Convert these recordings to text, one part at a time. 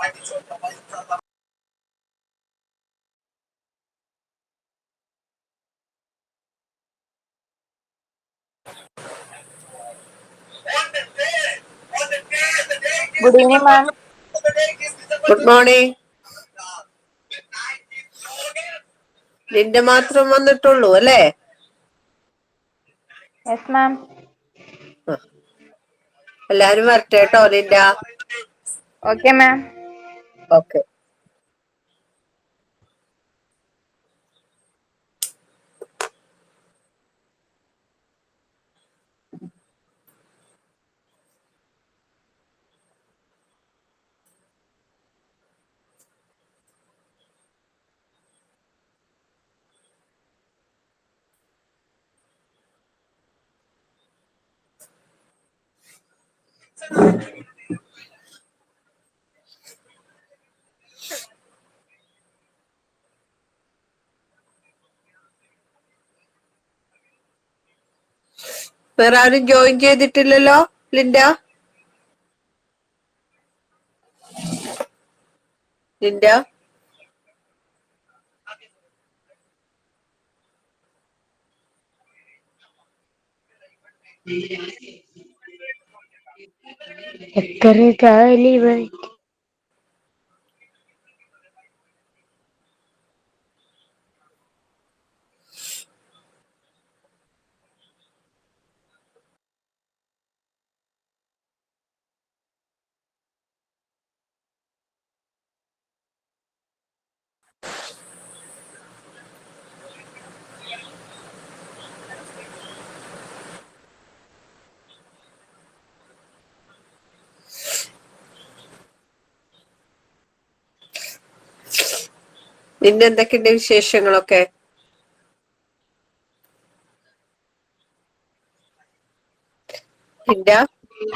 Good evening, ma'am. Good morning. നിന്റെ മാത്രം വന്നിട്ടുള്ളൂ അല്ലേ? Yes, ma'am. എല്ലാരും വരട്ടെ കേട്ടോ നിന്റെ. Okay, ma'am. ഓക്കെ. വേറെ ആരും ജോയിൻ ചെയ്തിട്ടില്ലല്ലോ ലിൻഡ? ലിൻഡ നിന്റെ എന്തൊക്കെയുണ്ട് വിശേഷങ്ങളൊക്കെ? Linda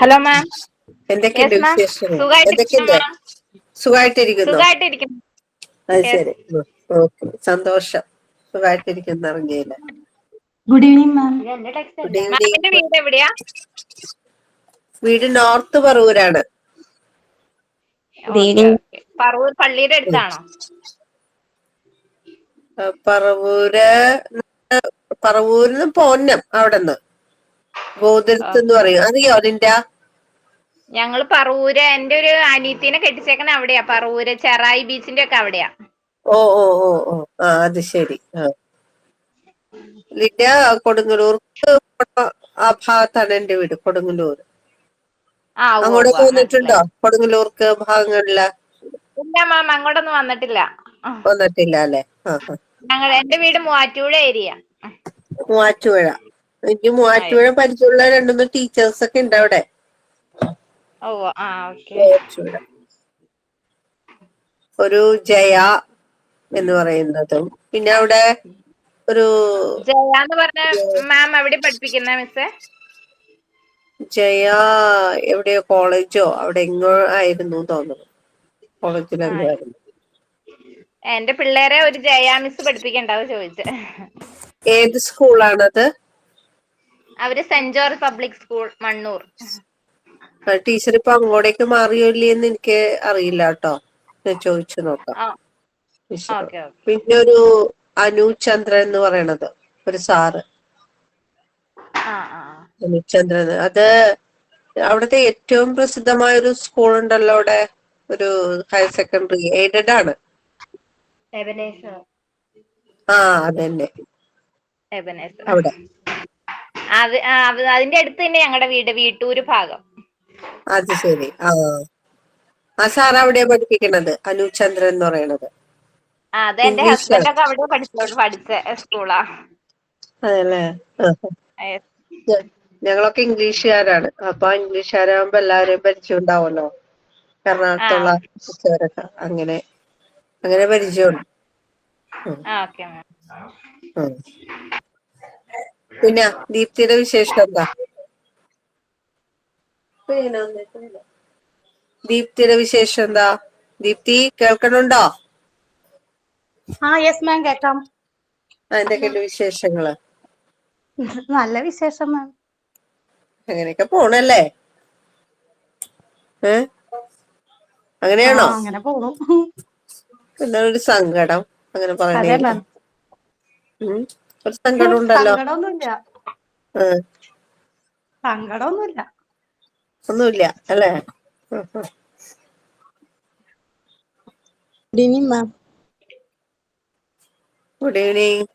Hello, ma'am. Yes, എന്തൊക്കെയുണ്ട് ma'am. വിശേഷങ്ങൾ? സുഖായിട്ടിരിക്കുന്നു, എന്തൊക്കെയുണ്ട്? ma'am. സുഖമായിട്ടിരിക്കുന്നോ? സുഖായിട്ടിരിക്കുന്നു. അത് Yes. ശരി. ഓക്കെ, സന്തോഷം. സുഖമായിട്ടിരിക്കുന്ന ഇറങ്ങിയില്ല. Good evening, ma'am. ഗുഡ് മാമിന്റെ ഈവനിങ്. വീട് എവിടെയാ? വീട് നോർത്ത് പറവൂരാണ്. Good okay evening. Okay. Paravur പള്ളിയുടെ അടുത്താണോ? പറവൂര്, പറവൂരിന്ന് പോന്നം അവിടെന്ന് ഗോതിരത്ത് എന്ന് പറയും. അറിയോ നിന്റെ? ഞങ്ങള് പറവൂര്, എന്റെ ഒരു അനിയത്തിനെ കെട്ടിച്ചേക്കണ അവിടെയാ, പറവൂര് ചെറായി ബീച്ചിന്റെ ഒക്കെ അവിടെയാ. ഓ ഓ ഓ ഓ ആ, അത് ശരി. ലിൻഡ കൊടുങ്ങല്ലൂർക്ക് ആ ഭാഗത്താണ് എന്റെ വീട്, കൊടുങ്ങല്ലൂർ. ആ അങ്ങോട്ടൊക്കെ വന്നിട്ടുണ്ടോ? മനസ്സിലായി. കൊടുങ്ങല്ലൂർക്ക് ഭാഗങ്ങളില് ഇല്ല മാം, അങ്ങോട്ടൊന്നും വന്നിട്ടില്ല. വന്നിട്ടില്ല അല്ലെ? എന്റെ വീട് മൂവാറ്റുപുഴ ഏരിയ. മൂവാറ്റുപുഴ. എനിക്ക് മൂവാറ്റുപുഴ പരിചയമുള്ള രണ്ടുമൂന്ന് ടീച്ചേഴ്സ് ഒക്കെ ഉണ്ട് അവിടെ. ഓ ആ ഓക്കെ. മൂവാറ്റുപുഴ ഒരു ജയ എന്ന് പറയുന്നതും, പിന്നെ അവിടെ ഒരു ജയ എന്ന് പറഞ്ഞ മാം എവിടെ പഠിപ്പിക്കുന്ന മിസ്സേ? ജയ എവിടെയോ കോളേജോ അവിടെ എങ്ങോ ആയിരുന്നു തോന്നുന്നു. കോളേജിലെങ്ങോ ആയിരുന്നു. എന്റെ പിള്ളേരെ ഒരു ജയ മിസ് പഠിപ്പിക്കണ്ടാവ് ചോദിച്ചേ. ഏത് സ്കൂളാണത്? അവര് saint George public school, Mannur. Teacher ഇപ്പൊ അങ്ങോട്ടേക്ക് മാറിയോ ഇല്ലേന്ന് എനിക്ക് അറിയില്ല കേട്ടോ. ഞാൻ ചോദിച്ചു നോക്കാം ടീച്ചറോട്. Okay okay. പിന്നെ ഒരു അനുചന്ദ്രൻ എന്ന് പറയണത് ഒരു സാറ്. അനുചന്ദ്രൻ, അത് അവിടുത്തെ ഏറ്റവും പ്രസിദ്ധമായ ഒരു സ്കൂൾ ഉണ്ടല്ലോ അവിടെ, ഒരു ഹയർ സെക്കൻഡറി എയ്ഡഡ് ആണ്. ആ അതന്നെ, അവിടെ. അതിന്റെ അടുത്ത് തന്നെ ഞങ്ങളുടെ വീട്, വീട്ടൂര് ഭാഗം. അത് ശരി. ആ സാർ അവിടെയാ പഠിപ്പിക്കണത്, അനുചന്ദ്രൻ എന്ന് പറയണത്. അത് എന്റെ ഇംഗ്ലീഷാണ്. ഹസ്ബൻഡ് ഒക്കെ അവിടെ പഠിച്ച സ്കൂളാ. അതല്ലേ? ഞങ്ങളൊക്കെ ഇംഗ്ലീഷുകാരാണ്. അപ്പൊ ഇംഗ്ലീഷുകാരാകുമ്പോ എല്ലാവരെയും പരിചയം ഉണ്ടാവുമല്ലോ, എറണാകുളത്തുള്ള ടീച്ചറൊക്കെ. അങ്ങനെ അങ്ങനെ പരിചയമുണ്ട്. പിന്നെ ദീപ്തിയുടെ വിശേഷം എന്താ? ദീപ്തിയുടെ വിശേഷം എന്താ? ദീപ്തി കേൾക്കണുണ്ടോ? Yes, ma'am. Welcome. എന്തൊക്കെയുണ്ട് വിശേഷങ്ങള്? നല്ല വിശേഷം, ma'am. അങ്ങനെയൊക്കെ പോണല്ലേ? അങ്ങനെയാണോ? അങ്ങനെ പോണു. പിന്നെ ഒരു സങ്കടം അങ്ങനെ അതെ പറയണേല്ല. മാം. ഒരു സങ്കടം ഉണ്ടല്ലോ. സങ്കടമൊന്നുമില്ല. സങ്കടമൊന്നുമില്ല. ഒന്നുമില്ല അല്ലേ? Good evening ma'am. Good evening.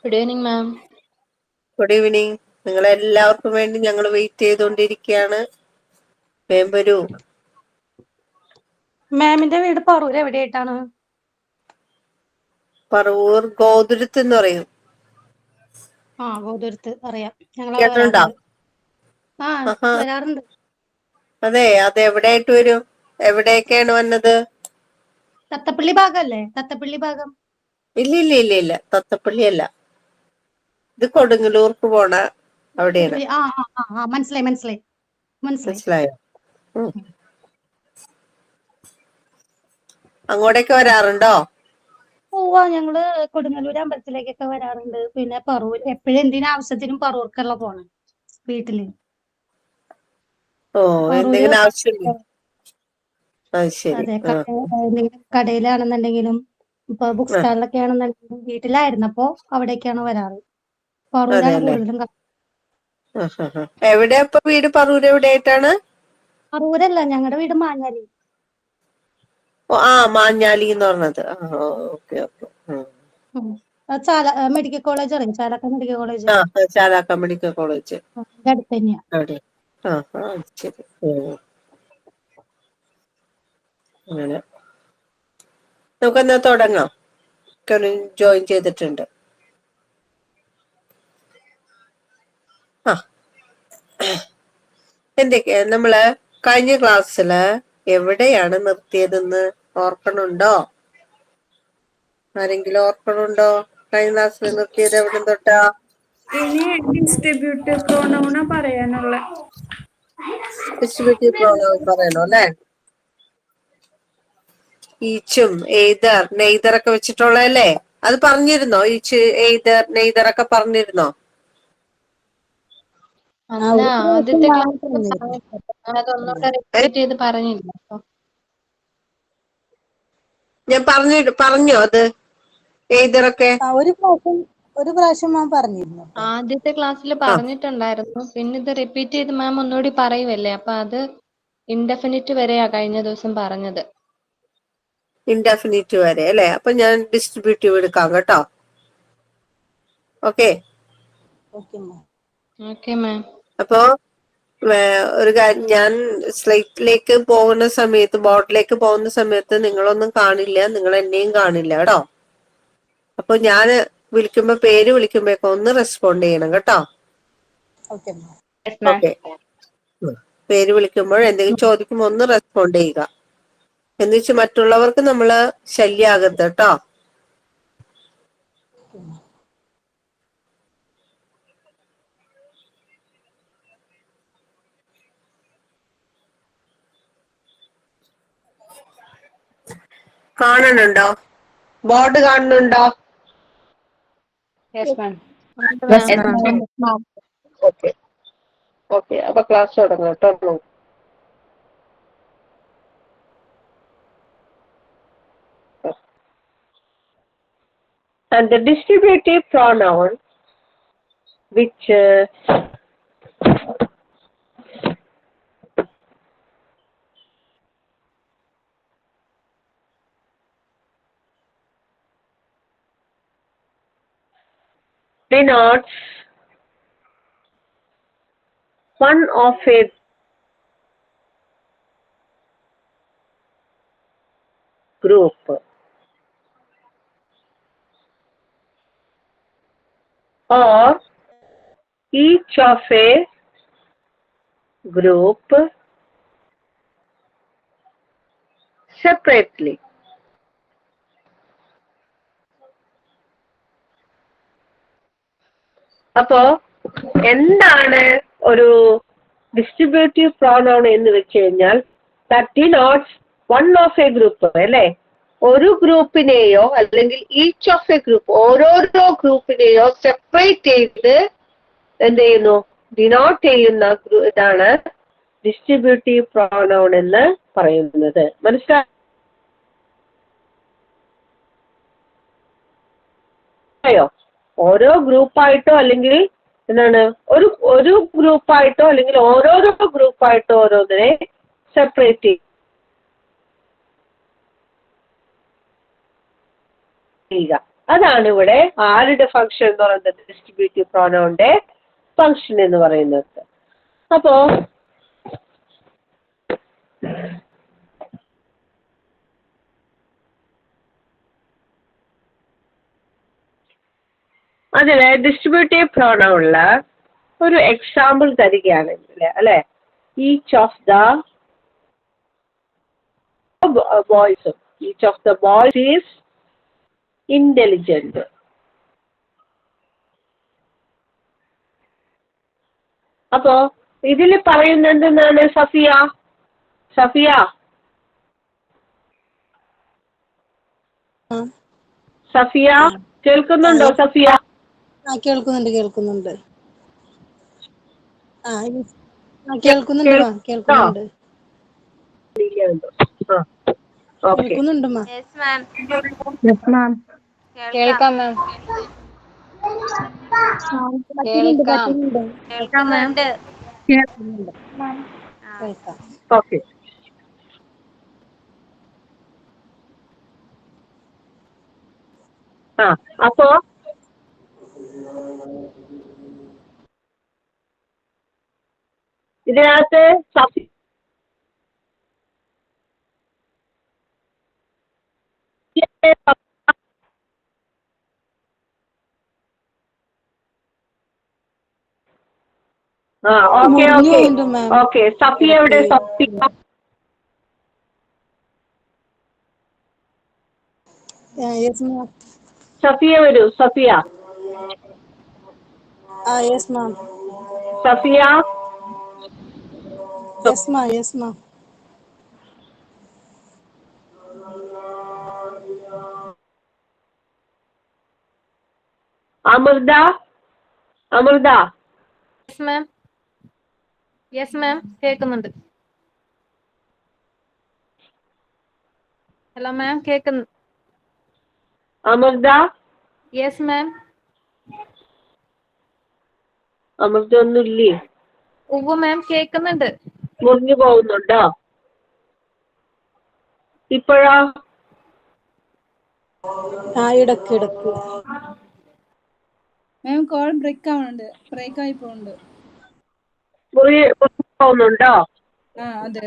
Good evening ma'am. Good evening. നിങ്ങളെല്ലാവർക്കും വേണ്ടി ഞങ്ങൾ വെയിറ്റ് ചെയ്തുകൊണ്ടിരിക്കുകയാണ്. വേഗം വരൂ. മാമിന്റെ വീട് പറൂർ എവിടെയായിട്ടാണ്? പറവൂർ ഗോതുരത്ത് എന്ന് പറയും. ഗോതുരത്ത് അറിയാം. ഞങ്ങൾ കേട്ടിട്ടുണ്ടോ? വരാറുണ്ട്. വരാറുണ്ട്. അതെ, അത് എവിടെയായിട്ട് വരും? എവിടെയൊക്കെയാണ് വന്നത്? തത്തപ്പള്ളി ഭാഗല്ലേ? തത്തപ്പള്ളി ഭാഗം. ഇല്ല, തത്തപ്പള്ളി അല്ല. ഇത് കൊടുങ്ങല്ലൂർക്ക് പോണ അവിടെയാണ്. മനസ്സിലായി. മനസ്സിലായോ? അങ്ങോട്ടേക്ക് വരാറുണ്ടോ? ഞങ്ങള് കൊടുങ്ങല്ലൂർ അമ്പലത്തിലേക്കൊക്കെ വരാറുണ്ട്. പിന്നെ പറൂർ എപ്പോഴും എന്തിനാവശ്യത്തിനും പറൂർക്കല്ല പോണേ വീട്ടില്. എന്തെങ്കിലും ആവശ്യമില്ല. അത് ശരി. അതെ, കടയിലാണെന്നുണ്ടെങ്കിലും ഇപ്പൊ ബുക്ക് സ്റ്റാളിലൊക്കെ ആണെന്നുണ്ടെങ്കിലും വീട്ടിലായിരുന്നപ്പോ അവിടേക്കാണ് വരാറ്. പറൂരാണ് കൂടുതലും. എവിടെയാ ഇപ്പൊ വീട്? പറൂർ എവിടെയായിട്ടാണ്? പറൂരല്ല, ഞങ്ങളുടെ വീട് മാഞ്ഞാലി. മാഞ്ഞാലി എന്ന് പറഞ്ഞത്. ഓക്കെ. മെഡിക്കൽ കോളേജ് അറിയാം, Chalakka medical college. Chalakka medical college അടുത്ത് തന്നെയാ. ശരി. അങ്ങനെ നമുക്കെന്നാ തുടങ്ങാം. ജോയിൻ ചെയ്തിട്ടുണ്ട്. എന്തൊക്കെയാ നമ്മള് കഴിഞ്ഞ ക്ലാസ്സില് എവിടെയാണ് നിർത്തിയതെന്ന് ഓർക്കണുണ്ടോ? ആരെങ്കിലും ഓർക്കണുണ്ടോ? കഴിഞ്ഞ ക്ലാസ്സിൽ നിർത്തിയത് എവിടെ തൊട്ടാ? ഇനി ഡിസ്ട്രിബ്യൂട്ടീവ് പ്രോനൗണാ പറയാനുള്ള. ഡിസ്ട്രിബ്യൂട്ടീവ് പ്രോനൗൺ പറയണോ അല്ലെ? ഈച്ചും എയ്തർ നെയ്തർ ഒക്കെ വെച്ചിട്ടുള്ളതല്ലേ? അത് പറഞ്ഞിരുന്നോ? ഈച്ച്, എയ്തർ, നെയ്തർ ഒക്കെ പറഞ്ഞിരുന്നോ? അല്ല, ആദ്യത്തെ ക്ലാസ് അതൊന്നുകൂടെ റിപ്പീറ്റ് ചെയ്ത് പറഞ്ഞില്ല. ഞാൻ പറഞ്ഞോ അത് എയ്തർ ഒക്കെ? ഒരു പ്രാവശ്യം മാം പറഞ്ഞിരുന്നു. ആദ്യത്തെ ക്ലാസ്സിൽ പറഞ്ഞിട്ടുണ്ടായിരുന്നു. പിന്നെ ഇത് റിപ്പീറ്റ് ചെയ്ത് മാം ഒന്നുകൂടി പറയുമല്ലേ, അപ്പൊ അത് ഇൻഡെഫിനിറ്റ് വരെയാ കഴിഞ്ഞ ദിവസം പറഞ്ഞത്. ഇൻഡെഫിനിറ്റ് വരെ അല്ലെ? അപ്പൊ ഞാൻ ഡിസ്ട്രിബ്യൂട്ടീവ് എടുക്കാം കേട്ടോ. ഓക്കെ മാം. അപ്പോ ഒരു കാര്യം, ഞാൻ സ്ലൈറ്റിലേക്ക് പോകുന്ന സമയത്ത്, ബോർഡിലേക്ക് പോകുന്ന സമയത്ത് നിങ്ങളൊന്നും കാണില്ല, നിങ്ങൾ എന്നെയും കാണില്ല കേട്ടോ. അപ്പൊ ഞാൻ വിളിക്കുമ്പോ, പേര് വിളിക്കുമ്പോഴേക്കും ഒന്ന് റെസ്പോണ്ട് ചെയ്യണം കേട്ടോ. ഓക്കെ. പേര് വിളിക്കുമ്പോൾ എന്തെങ്കിലും ചോദിക്കുമ്പോ ഒന്ന് റെസ്പോണ്ട് ചെയ്യുക. എന്ന് വെച്ച് മറ്റുള്ളവർക്ക് നമ്മള് ശല്യാകരുത് കേട്ടോ. കാണുന്നുണ്ടോ? ബോർഡ് കാണുന്നുണ്ടോ? ഓക്കെ. അപ്പൊ ക്ലാസ് തുടങ്ങാം കേട്ടോ. And the distributive pronoun which denotes one of a group or each of a group separately. അപ്പോ എന്താണ് ഒരു ഡിസ്ട്രിബ്യൂട്ടീവ് പ്രോനൗൺ എന്ന് വെച്ച് കഴിഞ്ഞാൽ, that denotes one of A group അല്ലെ? ഒരു ഗ്രൂപ്പിനെയോ അല്ലെങ്കിൽ ഈച്ച് ഓഫ് എ ഗ്രൂപ്പ്, ഓരോരോ ഗ്രൂപ്പിനെയോ സെപ്പറേറ്റ് ചെയ്ത് എന്ത് ചെയ്യുന്നു? ഡിനോട്ട് ചെയ്യുന്ന ഇതാണ് ഡിസ്ട്രിബ്യൂട്ടീവ് പ്രോനൗൺ എന്ന് പറയുന്നത്. മനസ്സിലായോ? ഓരോ ഗ്രൂപ്പായിട്ടോ അല്ലെങ്കിൽ എന്താണ് ഒരു ഗ്രൂപ്പായിട്ടോ അല്ലെങ്കിൽ ഓരോരോ ഗ്രൂപ്പായിട്ടോ ഓരോന്നിനെ സെപ്പറേറ്റ് ചെയ്യുക. അതാണ് ഇവിടെ ആരുടെ ഫംഗ്ഷൻ എന്ന് പറയുന്നത്, ഡിസ്ട്രിബ്യൂട്ടീവ് പ്രോനൗണിന്റെ ഫംഗ്ഷൻ എന്ന് പറയുന്നത്. അപ്പോ അതില് ഡിസ്ട്രിബ്യൂട്ടീവ് പ്രോനൗണില് ഒരു എക്സാമ്പിൾ തരികയാണെങ്കിൽ അല്ലെ, each of the boys is intelligent. അപ്പോ ഇതിൽ പറയുന്നത് എന്താണ്? സഫിയ കേൾക്കുന്നുണ്ടോ? സഫിയ കേൾക്കുന്നുണ്ട്. കേൾക്കുന്നുണ്ട്. കേൾക്കാം മാം. ഓക്കെ. അപ്പോ ഇതിനകത്ത് ഓക്കെ. സഫിയ എവിടെ? സഫിയ വരൂ. സഫിയ അമൃത യെസ് മാം കേൾക്കുന്നുണ്ട്. ഹലോ മാം കേൾക്കുന്നു. Amrita yes ma'am. അമൃത ഒന്നുമില്ലേ? ഉവ്വ് മാം കേൾക്കുന്നുണ്ട്. മുറിഞ്ഞു പോകുന്നുണ്ടോ ഇപ്പോഴോ? ഇടക്ക് മാം കോൾ ബ്രേക്ക് ആയി പോകുന്നുണ്ട്. മുറിഞ്ഞു പോകുന്നുണ്ടോ?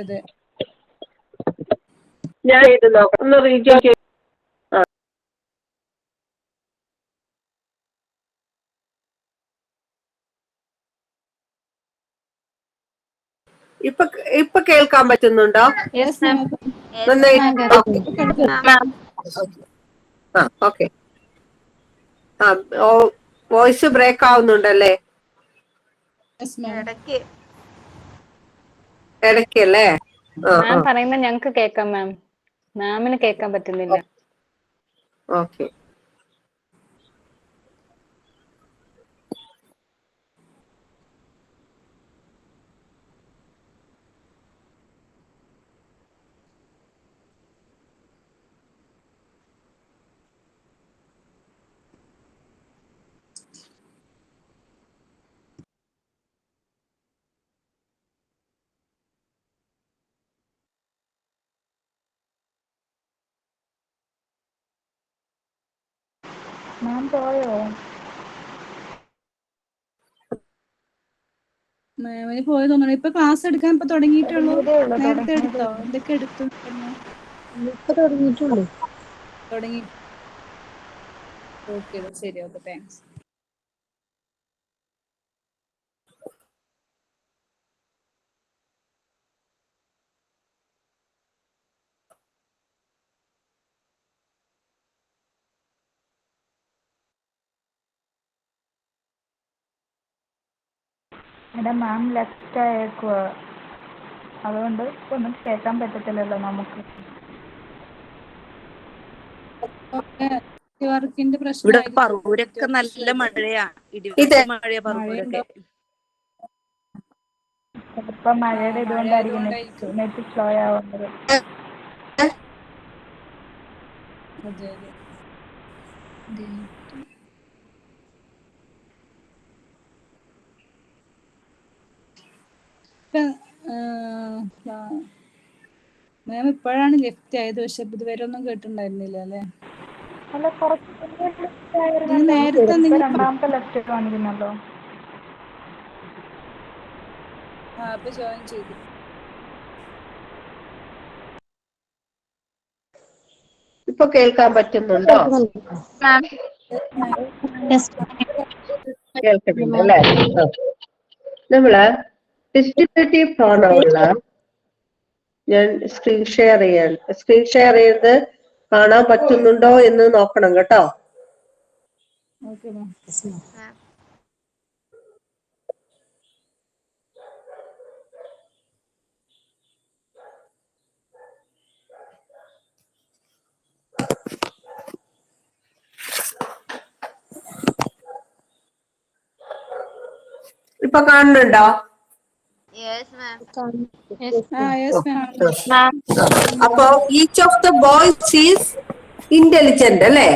അതെ. ഞാൻ ഇത് നോക്കാം. ഒന്ന് റീജോയിൻ ചെയ്ത് ഇപ്പൊ കേൾക്കാൻ പറ്റുന്നുണ്ടോ? നന്നായി. ഓക്കെ. വോയിസ് ബ്രേക്ക് ആവുന്നുണ്ടല്ലേ ഇടയ്ക്കല്ലേ? മാം പറയുന്നത് ഞങ്ങൾക്ക് കേൾക്കാം മാം, മാമിന് കേൾക്കാൻ പറ്റുന്നില്ല. ഓക്കെ. മാം പോയോ? മാമിന് പോയി തോന്നുന്നു. ഇപ്പൊ ക്ലാസ് എടുക്കാൻ ഇപ്പൊ തുടങ്ങിയിട്ടുള്ളൂ. നേരത്തെ എടുത്തോ? എന്തൊക്കെ എടുത്തു? തുടങ്ങി. ഓക്കെ ശരി. Okay thanks. ഇവിടെ മാം ലെഫ്റ്റ് ആയേക്കുക, അതുകൊണ്ട് ഒന്നും കേൾക്കാൻ പറ്റത്തില്ലല്ലോ നമുക്ക്. വർക്കിന്റെ ഇവിടെ പറവൂരൊക്കെ നല്ല മഴയാ, ഇടിവെട്ട് മഴയാ പറവൂരൊക്കെ. ചിലപ്പോൾ മഴയുടെ മഴ ഇതുകൊണ്ടായിരിക്കും ആയതുകൊണ്ടായിരിക്കും. നെറ്റ് സ്ലോ ആവുന്നത്. അതെ അതെ. മാം ഇപ്പോഴാണ് ലെഫ്റ്റ് ആയത്, പക്ഷെ ഇതുവരെ ഒന്നും കേട്ടിട്ടുണ്ടായിരുന്നില്ല അല്ലേ? അല്ല, കുറച്ച് നിങ്ങൾ നേരത്തെ ഇപ്പൊ എന്തെങ്കിലും രണ്ടാമത്തെ ലെഫ്റ്റ് കാണിക്കുന്നല്ലോ. ഇപ്പൊ ജോയിൻ ചെയ്തു. ഇപ്പൊ കേൾക്കാൻ പറ്റുന്നുണ്ടോ? മാം കേൾക്കുന്നുണ്ട് അല്ലേ? നമ്മള് ഡിസ്ട്രിബ്യൂട്ടീവ് പ്രോണൗണില് ഞാൻ സ്ക്രീൻ ഷെയർ ചെയ്ത് കാണാൻ പറ്റുന്നുണ്ടോ എന്ന് നോക്കണം കേട്ടോ. Okay ma'am. ഇപ്പൊ കാണുന്നുണ്ടോ? Yes ma'am. അപ്പൊ each of the boys is intelligent അല്ലെ?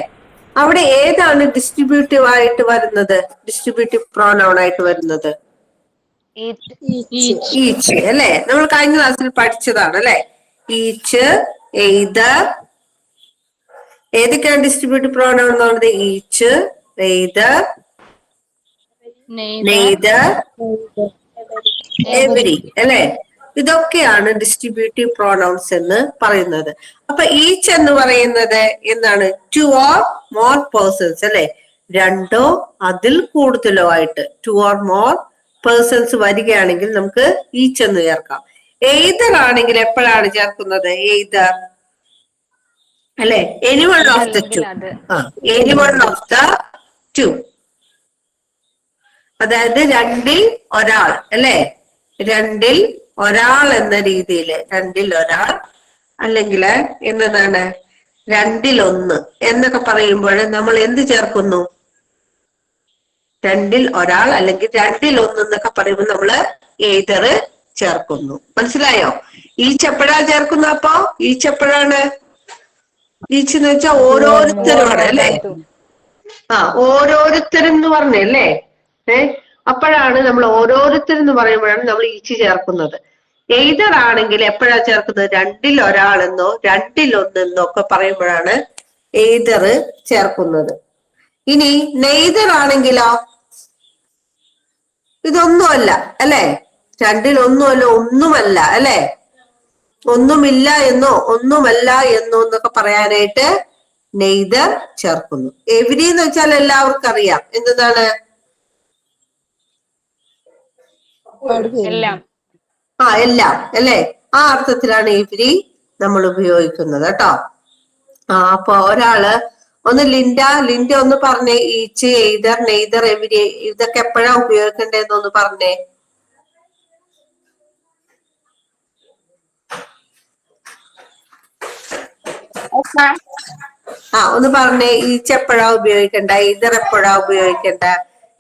അവിടെ ഏതാണ് ഡിസ്ട്രിബ്യൂട്ടീവ് ആയിട്ട് വരുന്നത്? ഡിസ്ട്രിബ്യൂട്ടീവ് പ്രോനൗൺ ആയിട്ട് വരുന്നത് ഈച്ച് അല്ലെ? നമ്മൾ കഴിഞ്ഞ ക്ലാസ്സിൽ പഠിച്ചതാണ് അല്ലെ? Each, either. ഏതൊക്കെയാണ് ഡിസ്ട്രിബ്യൂട്ടീവ് പ്രോനൗൺ എന്ന് പറയുന്നത്? ഈച്ച്, എയ്തർ, നെയ്തർ, എവരി അല്ലെ? ഇതൊക്കെയാണ് ഡിസ്ട്രിബ്യൂട്ടീവ് പ്രോനൗൺസ് എന്ന് പറയുന്നത്. അപ്പൊ ഈച്ച് എന്ന് പറയുന്നത് എന്താണ്? ടു ഓർ മോർ പേഴ്സൺസ് അല്ലെ? രണ്ടോ അതിൽ കൂടുതലോ ആയിട്ട് ടു ഓർ മോർ പേഴ്സൺസ് വരികയാണെങ്കിൽ നമുക്ക് ഈച്ച് എന്ന് ചേർക്കാം. എയ്തർ ആണെങ്കിൽ എപ്പോഴാണ് ചേർക്കുന്നത്? എയ്തർ അല്ലെ? Anyone of the two. Anyone of the two, അതായത് രണ്ടിൽ ഒരാൾ അല്ലെ? രണ്ടിൽ ഒരാൾ എന്ന രീതിയിൽ, രണ്ടിൽ ഒരാൾ അല്ലെങ്കിൽ എന്നതാണ് രണ്ടിൽ ഒന്ന് എന്നൊക്കെ പറയുമ്പോൾ നമ്മൾ എന്ത് ചേർക്കുന്നു? രണ്ടിൽ ഒരാൾ അല്ലെങ്കിൽ രണ്ടിൽ ഒന്ന് എന്നൊക്കെ പറയുമ്പോൾ നമ്മള് എയ്തർ ചേർക്കുന്നു. മനസ്സിലായോ? ഈച്ച് എപ്പോഴാ ചേർക്കുന്നു? അപ്പൊ ഈച്ച് എപ്പോഴാണ്? ഈച്ച് എന്ന് വെച്ചാൽ ഓരോരുത്തരുമാണ് അല്ലെ? ഓരോരുത്തരും എന്ന് പറഞ്ഞല്ലേ? അപ്പോഴാണ് നമ്മൾ ഓരോരുത്തരും എന്ന് പറയുമ്പോഴാണ് നമ്മൾ ഈച്ച് ചേർക്കുന്നത്. എയ്തർ ആണെങ്കിൽ എപ്പോഴാ ചേർക്കുന്നത്? രണ്ടിൽ ഒരാളെന്നോ രണ്ടിൽ ഒന്നെന്നോ ഒക്കെ പറയുമ്പോഴാണ് എയ്തർ ചേർക്കുന്നത്. ഇനി നെയ്തർ ആണെങ്കിലോ? ഇതൊന്നുമല്ല അല്ലെ? രണ്ടിൽ ഒന്നുമല്ല, ഒന്നുമല്ല അല്ലെ? ഒന്നുമില്ല എന്നോ ഒന്നുമല്ല എന്നോ എന്നൊക്കെ പറയാനായിട്ട് നെയ്തർ ചേർക്കുന്നു. എവരി എന്ന് വെച്ചാൽ എല്ലാവർക്കും അറിയാം എന്താണ്? എല്ലാം. എല്ലാം അല്ലെ? ആ അർത്ഥത്തിലാണ് എവരി നമ്മൾ ഉപയോഗിക്കുന്നത് കേട്ടോ. അപ്പൊ ഒരാള് ഒന്ന് ലിൻഡ ഒന്ന് പറഞ്ഞേ, ഈച്ച്, എയ്തർ, നെയ്തർ, എവരി ഇതൊക്കെ എപ്പോഴാ ഉപയോഗിക്കേണ്ടതെന്നൊന്ന് പറഞ്ഞേ. ഒന്ന് പറഞ്ഞേ. ഈച്ച് എപ്പോഴാ ഉപയോഗിക്കണ്ട? എയ്തർ എപ്പോഴാ ഉപയോഗിക്കണ്ട?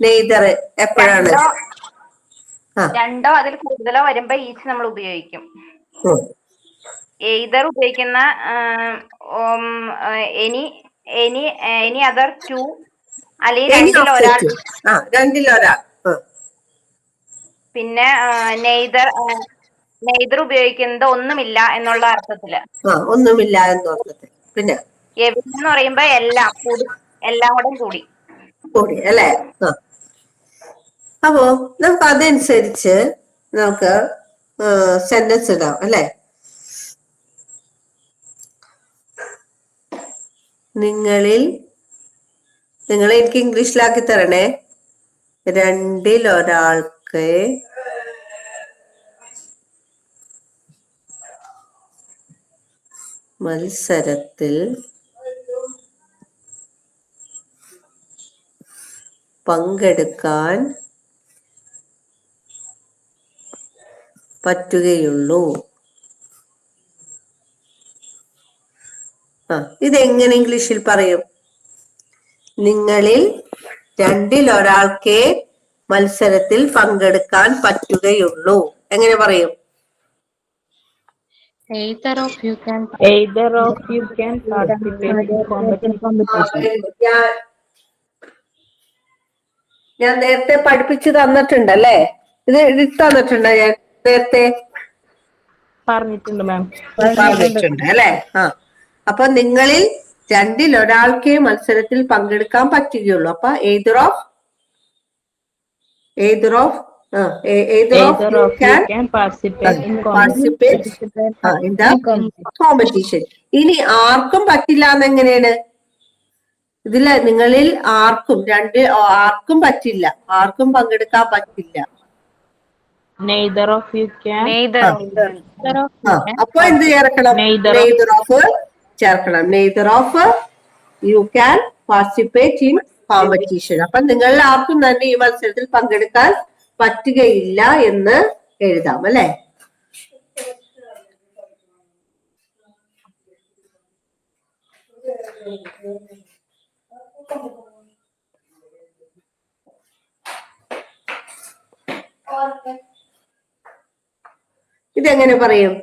നെയ്തർ എപ്പോഴാണ്? രണ്ടോ അതിൽ കൂടുതലോ വരുമ്പോ ഈച്ച് നമ്മൾ ഉപയോഗിക്കും. എയ്തർ ഉപയോഗിക്കുന്ന എനി അതർ ടു അല്ലെങ്കിൽ രണ്ടിൽ ഒരാൾ. പിന്നെ നെയ്തർ ഉപയോഗിക്കുന്നത് ഒന്നുമില്ല എന്നുള്ള അർത്ഥത്തില്. ഒന്നുമില്ല എന്ന അർത്ഥത്തിൽ. പിന്നെ എവരി എന്ന് പറയുമ്പോ എല്ലാം കൂടി കൂടി അല്ലെ? അപ്പോ നമുക്ക് അതനുസരിച്ച് നമുക്ക് സെന്റൻസ് ഇടാം അല്ലെ? നിങ്ങൾ എനിക്ക് ഇംഗ്ലീഷിലാക്കി തരണേ. രണ്ടിൽ ഒരാൾക്ക് മത്സരത്തിൽ പങ്കെടുക്കാൻ പറ്റുകയുള്ളൂ. ഇതെങ്ങനെ ഇംഗ്ലീഷിൽ പറയും? നിങ്ങളിൽ രണ്ടിൽ ഒരാൾക്കേ മത്സരത്തിൽ പങ്കെടുക്കാൻ പറ്റുകയുള്ളൂ. എങ്ങനെ പറയും? Either of you can Either of you can participate in competition. ഞാൻ നേരത്തെ പഠിപ്പിച്ചു തന്നിട്ടുണ്ടല്ലേ? ഇത് ഇട്ട് തന്നിട്ടുണ്ടോ ഞാൻ നേരത്തെ? പറഞ്ഞിട്ടുണ്ട് മാം. പറഞ്ഞിട്ടുണ്ട് അല്ലെ? ആ, അപ്പൊ നിങ്ങളിൽ രണ്ടിൽ ഒരാൾക്കേ മത്സരത്തിൽ പങ്കെടുക്കാൻ പറ്റുകയുള്ളൂ. അപ്പൊ either of Either you of you can participate in in the competition. ഇനി ആർക്കും പറ്റില്ല എന്നെങ്ങനെയാണ്? ഇതില് നിങ്ങളിൽ ആർക്കും പറ്റില്ല, ആർക്കും പങ്കെടുക്കാൻ പറ്റില്ല. Neither of you can. അപ്പൊ എന്ത് ചേർക്കണം? Neither of ചേർക്കണം. Neither of you can participate in competition. അപ്പൊ നിങ്ങളിൽ ആർക്കും തന്നെ ഈ മത്സരത്തിൽ പങ്കെടുക്കാൻ പറ്റുകയില്ല എന്ന് എഴുതാം അല്ലെ? ഇതെങ്ങനെ പറയും?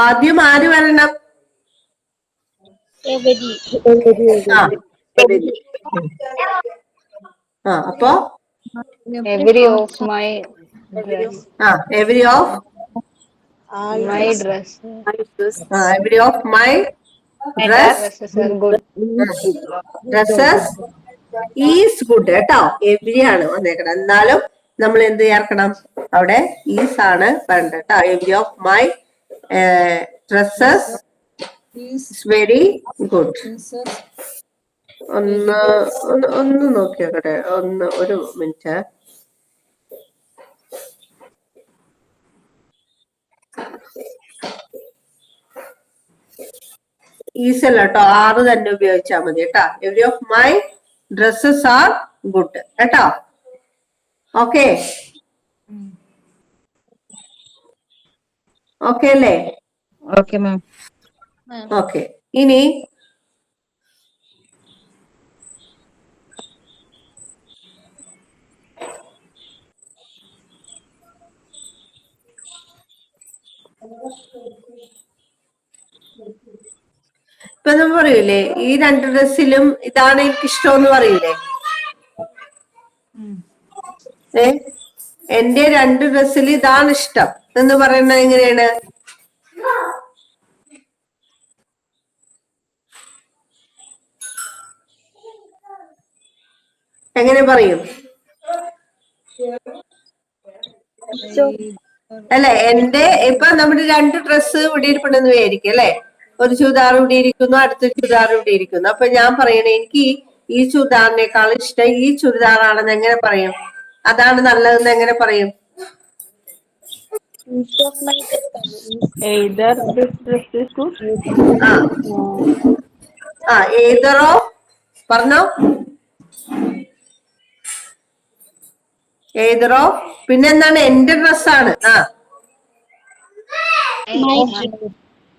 ആദ്യം ആര് വരണം? അപ്പൊ every of my dress. every of My dress. every of my Dresses are good. dresses is good കേട്ടോ. എവരി ആണ് വന്നേക്കണം. എന്നാലും നമ്മൾ എന്ത് ചേർക്കണം? അവിടെ ഈസ് ആണ് വേണ്ട കേട്ടോ. Every of my dresses is very good. ഒന്ന് നോക്കിയോട്ടെ, ഒരു മിനിറ്റ്. ഈസ് അല്ല കേട്ടോ, 6 തന്നെ ഉപയോഗിച്ചാൽ മതി കേട്ടോ. Every of my dresses are good കേട്ടോ. ഓക്കെ അല്ലേ? Okay ma'am. ഓക്കെ. ഇനി ഇപ്പൊ നമ്മൾ പറയൂലേ, ഈ 2 ഡ്രസ്സിലും ഇതാണ് എനിക്കിഷ്ടം എന്ന് പറയൂലേ? എന്റെ 2 ഡ്രസ്സിൽ ഇതാണ് ഇഷ്ടം എന്ന് പറയുന്നത് എങ്ങനെയാണ്? എങ്ങനെ പറയും? അല്ലെ, എന്റെ ഇപ്പൊ നമ്മുടെ 2 ഡ്രസ്സ് ഇവിടെ ഇരിപ്പുണ്ടെന്ന് വിചാരിക്കും അല്ലെ? ഒരു ചുരിദാർ ഇവിടെ ഇരിക്കുന്നു, അടുത്ത ചുരിദാർ ഇവിടെ ഇരിക്കുന്നു. അപ്പൊ ഞാൻ പറയണേ എനിക്ക് ഈ ചുരിദാറിനേക്കാൾ ഇഷ്ടം ഈ ചുരിദാറാണെന്ന് എങ്ങനെ പറയും? അതാണ് നല്ലതെന്ന് എങ്ങനെ പറയും? Either this dress is good. ഏതറോ പറഞ്ഞോ? ഏതറോ പിന്നെന്താണ്? എന്റെ ഡ്രസ്സാണ്.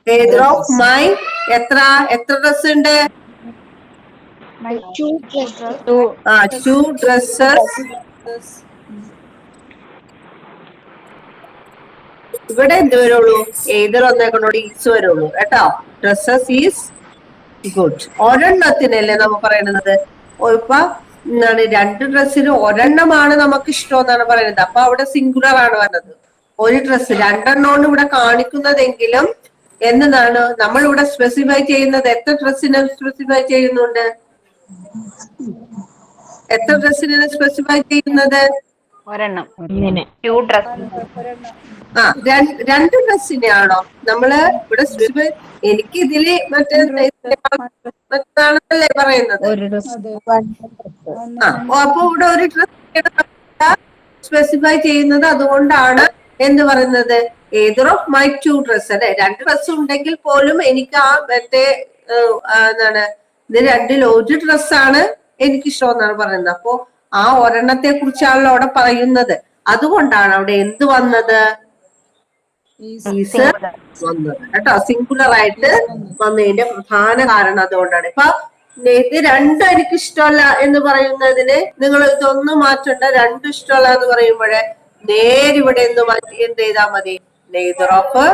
ഏതർ ഓഫ് മൈ എത്ര ഡ്രസ് ഉണ്ട്? 2 ഡ്രസ്സസ്. ഇവിടെ എന്ത് വരുള്ളൂ? ഏതർ ഒന്നേക്കൊണ്ടോട് ഈസ് വരുള്ളൂ കേട്ടോ. Dresses is good. ഒരെണ്ണത്തിനല്ലേ നമ്മൾ പറയുന്നത്? ഇപ്പൊ എന്താണ്, 2 ഡ്രസ്സിൽ ഒരെണ്ണമാണ് നമുക്ക് ഇഷ്ടം എന്നാണ് പറയുന്നത്. അപ്പൊ അവിടെ സിംഗുലർ ആണ് പറഞ്ഞത്. ഒരു ഡ്രസ്സ് 2 എണ്ണമാണ് ഇവിടെ കാണിക്കുന്നതെങ്കിലും എന്നതാണ് നമ്മൾ ഇവിടെ സ്പെസിഫൈ ചെയ്യുന്നത്? എത്ര ഡ്രസ്സിനെ സ്പെസിഫൈ ചെയ്യുന്നുണ്ട്? എത്ര ഡ്രസ്സിനെ സ്പെസിഫൈ ചെയ്യുന്നത്? ഒരെണ്ണം. 2 ഡ്രസ്. 2 ഡ്രസ്സിനെയാണോ നമ്മള് ഇവിടെ സ്പെസിഫൈ? എനിക്ക് ഇതില് മറ്റാണല്ലേ പറയുന്നത്? അപ്പൊ ഇവിടെ ഒരു ഡ്രസ് സ്പെസിഫൈ ചെയ്യുന്നത്. അതുകൊണ്ടാണ് എന്ന് പറയുന്നത് ഏതർ ഓഫ് മൈ 2 ഡ്രസ് അല്ലെ? 2 ഡ്രസ് ഉണ്ടെങ്കിൽ പോലും എനിക്ക് ആ മറ്റേ എന്താണ്, ഇത് 2ൽ ഒരു ഡ്രസ്സാണ് എനിക്കിഷ്ടം എന്നാണ് പറയുന്നത്. അപ്പോ ആ ഒരെണ്ണത്തെ കുറിച്ചാണല്ലോ അവിടെ പറയുന്നത്. അതുകൊണ്ടാണ് അവിടെ എന്ത് വന്നത്? ഈസ് വന്നത് കേട്ടോ. സിംഗുലർ ആയിട്ട് വന്നതിന്റെ പ്രധാന കാരണം അതുകൊണ്ടാണ്. ഇപ്പൊ ഇത് രണ്ടും എനിക്ക് ഇഷ്ടമല്ല എന്ന് പറയുന്നതിന് നിങ്ങൾ ഇതൊന്നും മാറ്റണ്ട. രണ്ടും ഇഷ്ടമല്ല എന്ന് പറയുമ്പോഴേ നേരിവിടെ എന്ത് മാറ്റി എന്ത് ചെയ്താൽ മതി, നെയ്തർ ഓഫ്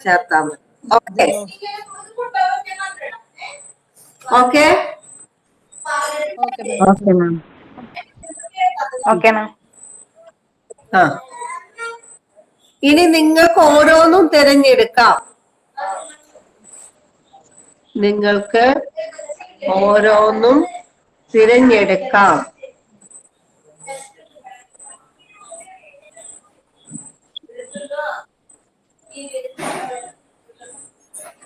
ചേർത്താ മതി. Okay okay Okay, ma'am. Okay ma'am. ആ ഇനി നിങ്ങൾക്ക് ഓരോന്നും തിരഞ്ഞെടുക്കാം. നിങ്ങൾക്ക് ഓരോന്നും തിരഞ്ഞെടുക്കാം.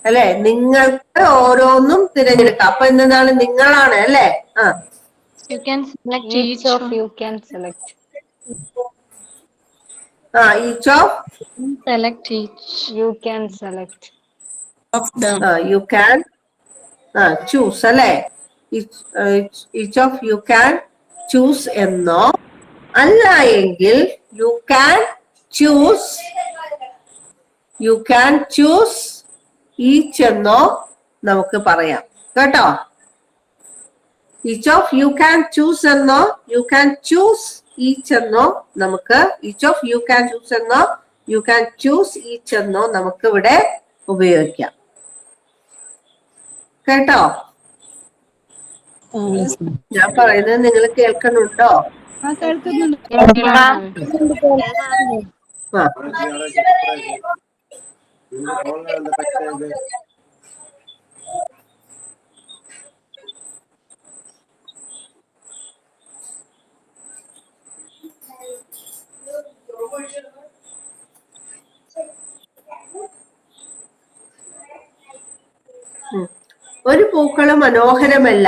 അല്ലെ, നിങ്ങൾക്ക് ഓരോന്നും തിരഞ്ഞെടുക്കാം. അപ്പൊ എന്താണ് നിങ്ങളാണ് അല്ലേ? ആ You can select each of you can select. Each of Select each. You can select. you can choose അല്ലെ. Each of you can choose എന്നോ അല്ല എങ്കിൽ you can choose each എന്നോ നമുക്ക് പറയാം കേട്ടോ. Each of you can choose എന്നോ you can choose each എന്നോ നമുക്ക് each of you can choose എന്നോ you can choose each എന്നോ നമുക്ക് ഇവിടെ ഉപയോഗിക്കാം കേട്ടോ. ഞാൻ പറയുന്നത് നിങ്ങൾ കേൾക്കണുണ്ടോ? കേൾക്കുന്നുണ്ട്. ഒരു പൂക്കളും മനോഹരമല്ല.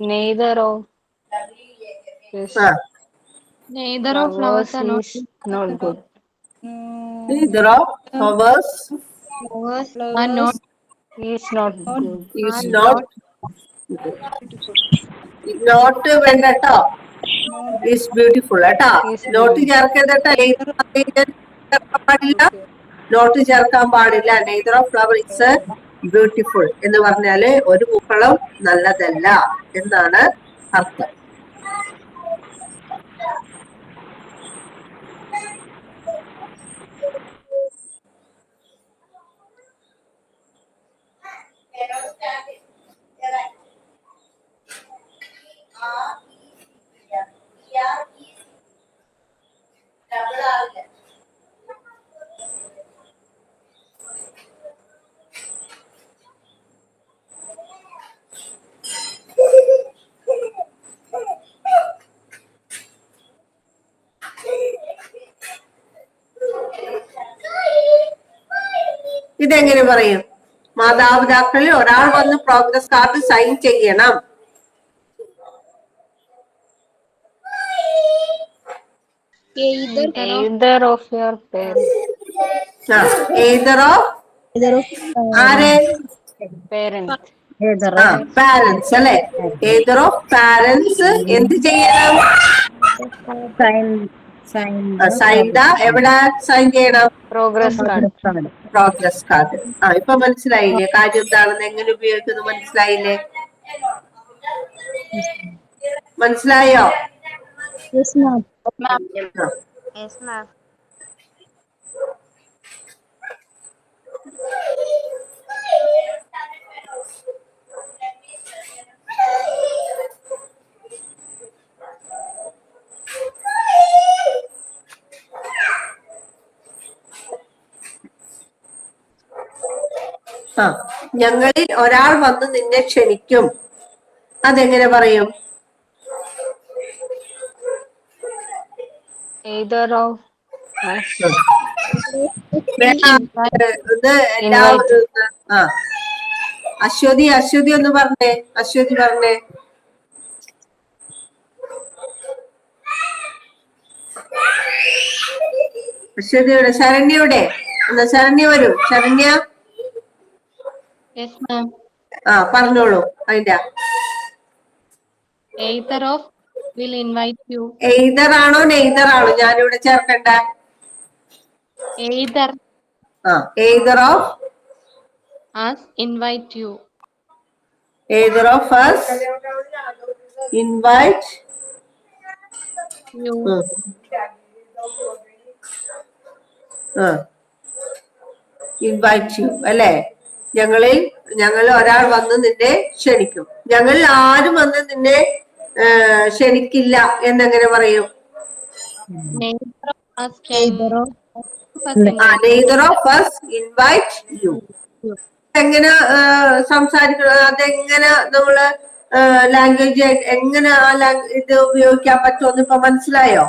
Neither of flowers are not good. Neither of flowers Flowers are not is not good. is not വേണ്ട കേട്ടോ. is beautiful കേട്ടോ. നോട്ട് ചേർക്കരുത് പാടില്ല. നോട്ട് ചേർക്കാൻ പാടില്ല. neither of flower is beautiful എന്ന് പറഞ്ഞാല് ഒരു പൂക്കളും നല്ലതല്ല എന്നാണ് അർത്ഥം. ഇതെങ്ങനെ പറയും? മാതാപിതാക്കളിൽ ഒരാൾ വന്ന് പ്രോഗ്രസ് കാർഡ് സൈൻ ചെയ്യണം. Either of your parents. either of ആരെ? Parents. പാരന്റ്സ് അല്ലെ. either of പാരന്റ്സ് എന്ത് ചെയ്യണം? സൈൻ എവിടെ സൈൻ ചെയ്യണം? Progress card. Progress card. ഇപ്പൊ മനസ്സിലായില്ലേ കാര്യം എന്താണെന്ന്, എങ്ങനെ ഉപയോഗിക്കുന്നു മനസ്സിലായില്ലേ? മനസ്സിലായോ? ഞങ്ങളിൽ ഒരാൾ വന്ന് നിന്നെ ക്ഷണിക്കും. അതെങ്ങനെ പറയും? Either of ഇത് എല്ലാവരും അശ്വതി ഒന്ന് പറഞ്ഞേ. അശ്വതി പറഞ്ഞേ. അശ്വതിയുടെ ശരണ്യയുടെ എന്നാ ശരണ്യ വരൂ. Saranya yes ma'am. പറഞ്ഞോളൂ അതിന്റെ. Either of We'll invite you. Either ആണോ നെയ്തർ ആണോ ഞാനിവിടെ ചേർക്കണ്ട? Either either of us invite you. Either of us invite You. Invite U അല്ലെ? ഞങ്ങൾ ഒരാൾ വന്ന് നിന്നെ ക്ഷണിക്കും. ഞങ്ങളിൽ ആരും വന്ന് നിന്നെ ക്ഷണിക്കില്ല എന്നെങ്ങനെ പറയും? Neither of us neither of us invite you. എങ്ങനെ സംസാരിക്കണം? അതെങ്ങനെ നമ്മള് ലാംഗ്വേജ് എങ്ങനെ ഇത് ഉപയോഗിക്കാൻ പറ്റുമെന്ന് ഇപ്പൊ മനസ്സിലായോ?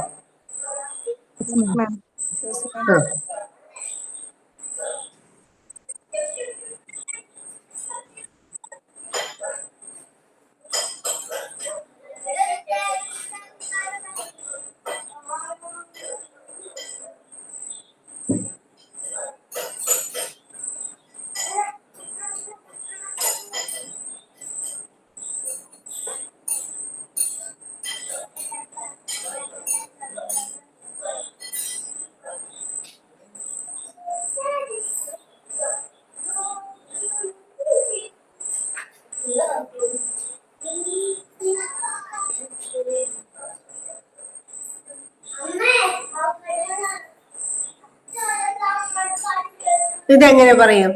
ഇതെങ്ങനെ പറയും?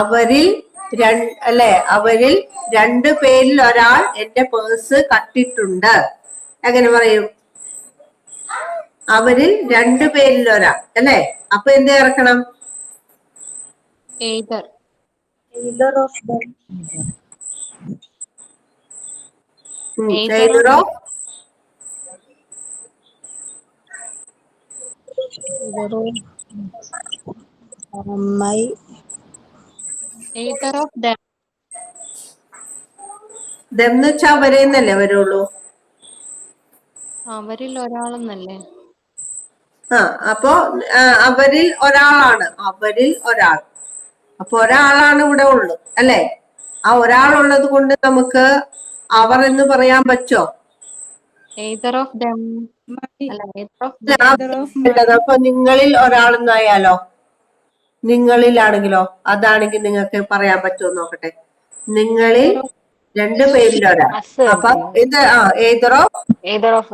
അവരിൽ അവരിൽ 2 പേരിൽ ഒരാൾ എന്റെ പേഴ്സ് കട്ടിട്ടുണ്ട്. എങ്ങനെ പറയും? അവരിൽ 2 പേരിൽ ഒരാൾ അല്ലെ? അപ്പൊ എന്ത് ചേർക്കണം? Either. Either of them. Either of My. Either of them. എന്ന് വെച്ചാ അവരെന്നല്ലേ വരുള്ളൂ? അവരിൽ ഒരാളെന്നല്ലേ? അപ്പൊ അവരിൽ ഒരാളാണ്. അവരിൽ ഒരാൾ. അപ്പൊ ഒരാളാണ് ഇവിടെ ഉള്ളു അല്ലെ? ആ ഒരാളുള്ളത് കൊണ്ട് നമുക്ക് അവർ എന്ന് പറയാൻ പറ്റോ? Either of them. അപ്പൊ നിങ്ങളിൽ ഒരാളെന്നായാലോ? നിങ്ങളിലാണെങ്കിലോ? അതാണെങ്കിൽ നിങ്ങൾക്ക് പറയാൻ പറ്റുമോ നോക്കട്ടെ. നിങ്ങളിൽ 2 പേരിൽ ഒരാൾ. അപ്പൊ ഇത് either of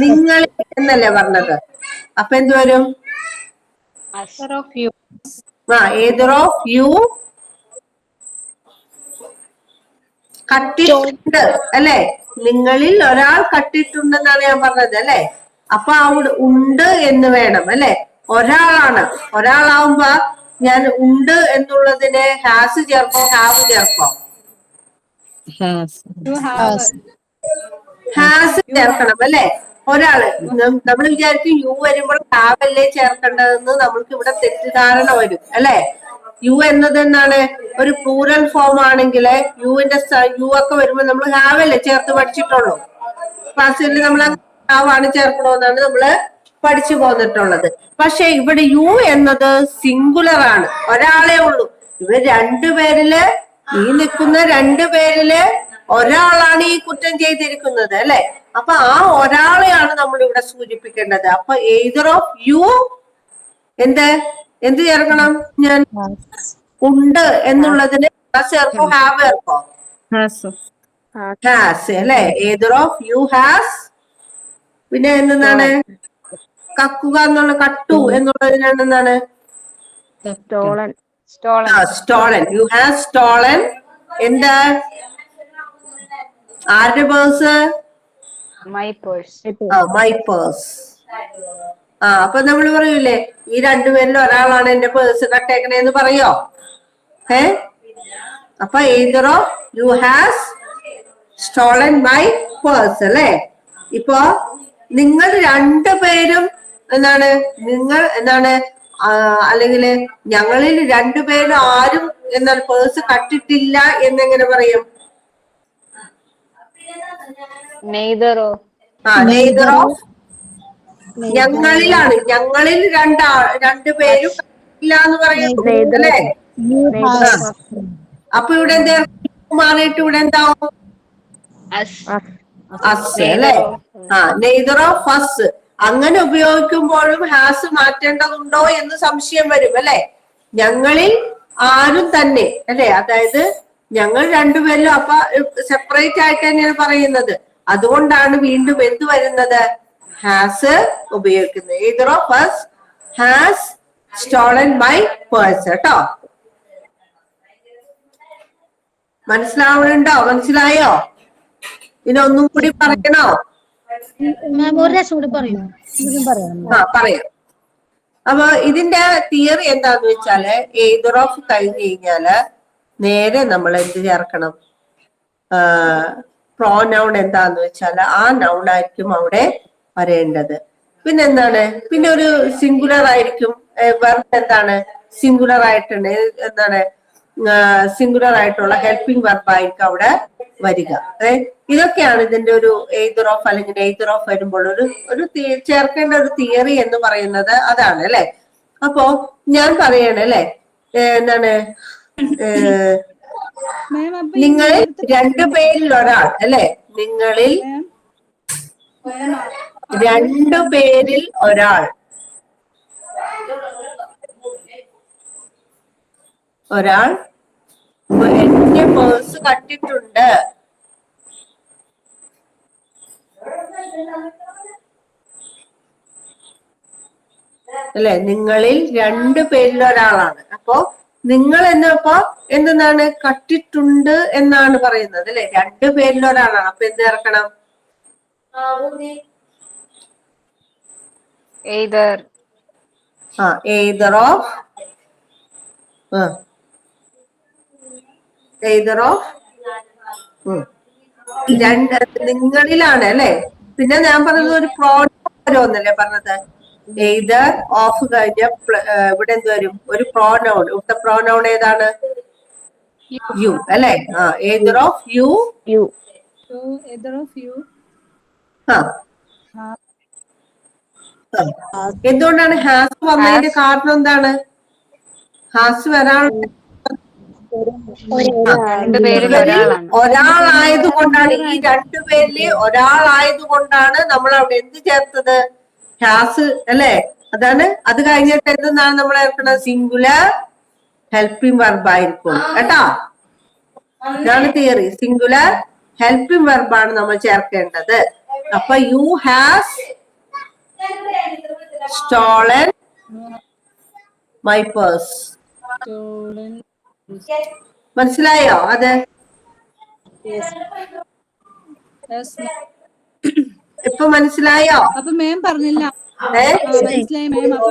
നിങ്ങൾ എന്നല്ലേ പറഞ്ഞത്? അപ്പൊ എന്ത് വരും? Either of you. either of you കട്ടിട്ടുണ്ട് അല്ലെ? നിങ്ങളിൽ ഒരാൾ കട്ടിട്ടുണ്ടെന്നാണ് ഞാൻ പറഞ്ഞത് അല്ലെ? അപ്പൊ അവിടെ ഉണ്ട് എന്ന് വേണം അല്ലെ? ഒരാളാവുമ്പോ ഞാൻ ഉണ്ട് എന്നുള്ളതിന് ഹാസ് ചേർക്കോ ഹാവ് ചേർക്കോ? ഹാസ് ചേർക്കണം അല്ലെ? ഒരാള് നമ്മൾ വിചാരിക്കും യു വരുമ്പോൾ ഹാവ് അല്ലേ ചേർക്കേണ്ടതെന്ന് നമ്മൾക്ക് ഇവിടെ തെറ്റിദ്ധാരണ വരും അല്ലെ? യു എന്നത് എന്താണ്? ഒരു പ്ലൂറൽ ഫോം ആണെങ്കിൽ യുവിന്റെ യു ഒക്കെ വരുമ്പോ നമ്മൾ ഹാവ് അല്ലേ ചേർത്ത് പഠിച്ചിട്ടുള്ളൂ. ക്ലാസ്സിൽ നമ്മൾ ഹാവ് ആണ് ചേർക്കണമെന്നാണ് നമ്മള് പഠിച്ചു പോന്നിട്ടുള്ളത്. പക്ഷെ ഇവിടെ യു എന്നത് സിംഗുലർ ആണ്, ഒരാളെ ഉള്ളൂ. ഇവർ 2 പേരില് ഈ നിൽക്കുന്ന 2 പേരില് ഒരാളാണ് ഈ കുറ്റം ചെയ്തിരിക്കുന്നത് അല്ലെ? അപ്പൊ ആ ഒരാളെയാണ് നമ്മൾ ഇവിടെ സൂചിപ്പിക്കേണ്ടത്. അപ്പൊ either of you എന്ത് ചേർക്കണം? ഞാൻ ഉണ്ട് എന്നുള്ളതിന് ചേർക്കോ ഹാവ് ചേർക്കോ? ഹാസ് അല്ലെ? either of you has. പിന്നെ എന്താണ്? കക്കുക എന്നുള്ള കട്ടു എന്നുള്ളതിനാണ് എന്താണ്? സ്റ്റോളൻ. You have stolen. എന്താ? ആരുടെ പേഴ്സ്? My purse. അപ്പൊ നമ്മൾ പറയൂലേ ഈ 2 പേരിൽ ഒരാളാണ് എന്റെ പേഴ്സ് കട്ടേക്കണേന്ന് പറയോ? അപ്പൊ either of you has stolen my purse അല്ലെ? ഇപ്പൊ നിങ്ങൾ 2 പേരും അല്ലെങ്കിൽ ഞങ്ങളിൽ 2 പേരും ആരും എന്നാൽ പേഴ്സ് കട്ടിട്ടില്ല എന്നെങ്ങനെ പറയും? neither of. ഞങ്ങളിൽ 2 പേരും ഇല്ല എന്ന് പറയുന്നു അല്ലേ? അപ്പൊ ഇവിടെ എന്താ മാറിയിട്ട് ഇവിടെ എന്താവും? അസ് അല്ലെ? Neither of us. അങ്ങനെ ഉപയോഗിക്കുമ്പോഴും ഹാസ് മാറ്റേണ്ടതുണ്ടോ എന്ന് സംശയം വരും അല്ലെ? ഞങ്ങളിൽ ആരും തന്നെ അല്ലെ? അതായത് ഞങ്ങൾ രണ്ടുപേരിലും അപ്പൊ സെപ്പറേറ്റ് ആയിട്ട് തന്നെയാണ് പറയുന്നത്. അതുകൊണ്ടാണ് വീണ്ടും എന്ത് വരുന്നത്? ഹാസ് ഉപയോഗിക്കുന്നത്. Neither of us has stolen my purse. കേട്ടോ, മനസ്സിലാവുന്നുണ്ടോ? മനസ്സിലായോ? ഇതൊന്നും കൂടി പറയണോ? പറയാം. അപ്പൊ ഇതിന്റെ തിയറി എന്താന്ന് വെച്ചാല് എയ്തർ ഓഫ് കഴിഞ്ഞ് കഴിഞ്ഞാല് നേരെ നമ്മൾ എന്ത് ചേർക്കണം? പ്രോനൗൺ എന്താന്ന് വെച്ചാൽ ആ നൗൺ ആയിരിക്കും അവിടെ വരേണ്ടത്. പിന്നെ എന്താണ്? പിന്നെ ഒരു സിംഗുലർ ആയിരിക്കും. വെർബ് എന്താണ്? സിംഗുലർ ആയിട്ടുണ്ട്. എന്താണ്? സിംഗുലർ ആയിട്ടുള്ള ഹെൽപ്പിംഗ് വെർബ് ആയിരിക്കും അവിടെ വരിക. ഇതൊക്കെയാണ് ഇതിന്റെ ഒരു എയ്തർ ഓഫ് അല്ലെങ്കിൽ എയ്തർ ഓഫ് വരുമ്പോൾ ഒരു ചേർക്കേണ്ട ഒരു തിയറി എന്ന് പറയുന്നത് അതാണ് അല്ലെ? അപ്പോ ഞാൻ പറയണേ അല്ലെ, എന്താണ്, നിങ്ങൾ രണ്ടുപേരിൽ ഒരാൾ അല്ലെ? നിങ്ങളിൽ രണ്ടുപേരിൽ ഒരാൾ എന്റെ പേഴ്സ് കട്ടിട്ടുണ്ട്. അല്ലെ? നിങ്ങളിൽ രണ്ടുപേരിൽ ഒരാളാണ്. അപ്പോ നിങ്ങൾ എന്നപ്പോ എന്താണ്? കട്ടിട്ടുണ്ട് എന്നാണ് പറയുന്നത് അല്ലെ? രണ്ടുപേരിൽ ഒരാളാണ്. അപ്പൊ എന്ത് ചേർക്കണം? Either. Either of either of നിങ്ങളിലാണ് അല്ലെ? പിന്നെ ഞാൻ പറഞ്ഞത് ഒരു പ്രോനൗൺ വരുമെന്നല്ലേ പറഞ്ഞത്? എയ്തർ ഓഫ് കഴിഞ്ഞ ഇവിടെ എന്ത് വരും? ഒരു പ്രോനൗൺ. ഇവിടുത്തെ പ്രോനൗൺ ഏതാണ്? യു അല്ലെ? Either of you. എന്തുകൊണ്ടാണ് ഹാസ് വന്നതിന്റെ കാരണം എന്താണ്? ഹാസ് വരാൻ ഒരാളായതുകൊണ്ടാണ്. ഈ രണ്ടുപേരില് ഒരാളായതുകൊണ്ടാണ് നമ്മൾ അവിടെ എന്ത് ചേർത്തത്? ഹാസ് അല്ലെ? അതാണ്. അത് കഴിഞ്ഞിട്ട് എന്താണ് നമ്മൾ ചേർക്കുന്നത്? സിംഗുലർ ഹെൽപ്പിംഗ് വെർബ് ആയിരിക്കും കേട്ടോ. ഇതാണ് തിയറി. സിംഗുലർ ഹെൽപ്പിംഗ് വെർബാണ് നമ്മൾ ചേർക്കേണ്ടത്. അപ്പൊ U has stolen my purse. മനസ്സിലായോ? അത് ഇപ്പൊ മനസ്സിലായോ? അപ്പൊ മേം പറഞ്ഞില്ല. മനസ്സിലായി മേം. അപ്പൊ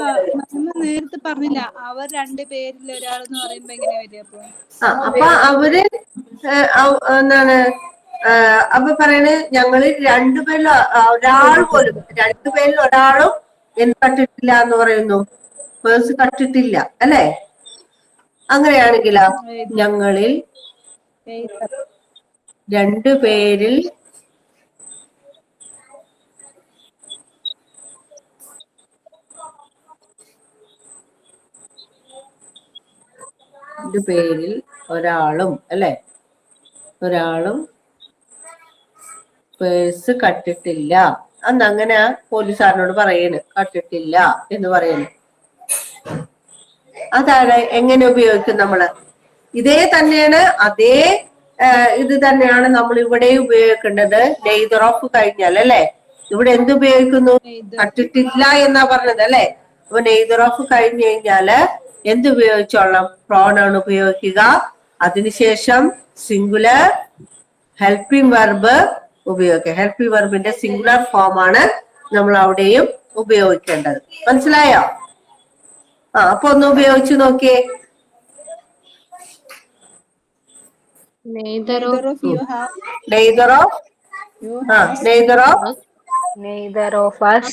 നേരത്തെ പറഞ്ഞില്ല അവർ രണ്ടുപേരിൽ ഒരാളെന്ന് പറയുമ്പോ എങ്ങനെ വരിക? അപ്പൊ അവര് എന്താണ് അപ്പൊ പറയണേ, ഞങ്ങളിൽ രണ്ടുപേരിൽ ഒരാൾ പോലും, രണ്ടുപേരിൽ ഒരാളും എന്ത് കട്ടിട്ടില്ല എന്ന് പറയുന്നു? പേഴ്സ് കട്ടിട്ടില്ല അല്ലെ? അങ്ങനെയാണെങ്കിലോ ഞങ്ങളിൽ രണ്ടുപേരിൽ ഒരാളും അല്ലെ? ഒരാളും പേഴ്സ് കട്ടിട്ടില്ല. അന്ന് അങ്ങനെ പോലീസുകാരനോട് പറയണ് കട്ടിട്ടില്ല എന്ന് പറയുന്നു. അതാണ് എങ്ങനെ ഉപയോഗിക്കും നമ്മള്? ഇതേ തന്നെയാണ്, അതേ ഇത് തന്നെയാണ് നമ്മൾ ഇവിടെ ഉപയോഗിക്കേണ്ടത്. നെയ്തർ ഓഫ് കഴിഞ്ഞാൽ അല്ലെ? ഇവിടെ എന്ത് ഉപയോഗിക്കുന്നു? കട്ടിട്ടില്ല എന്നാ പറഞ്ഞത് അല്ലെ? അപ്പൊ നെയ്തർ ഓഫ് കഴിഞ്ഞു കഴിഞ്ഞാല് എന്ത് ഉപയോഗിച്ചോളാം? പ്രോനൗൺ ഉപയോഗിക്കുക. അതിനുശേഷം സിംഗുലർ ഹെൽപ്പിംഗ് വെർബ് ഉപയോഗിക്കുക. ഹെൽപ്പിംഗ് വെർബിന്റെ സിംഗുലർ ഫോം ആണ് നമ്മൾ അവിടെയും ഉപയോഗിക്കേണ്ടത്. മനസ്സിലായോ? അപ്പൊ ഒന്ന് ഉപയോഗിച്ചു നോക്കിയേ. neither of us.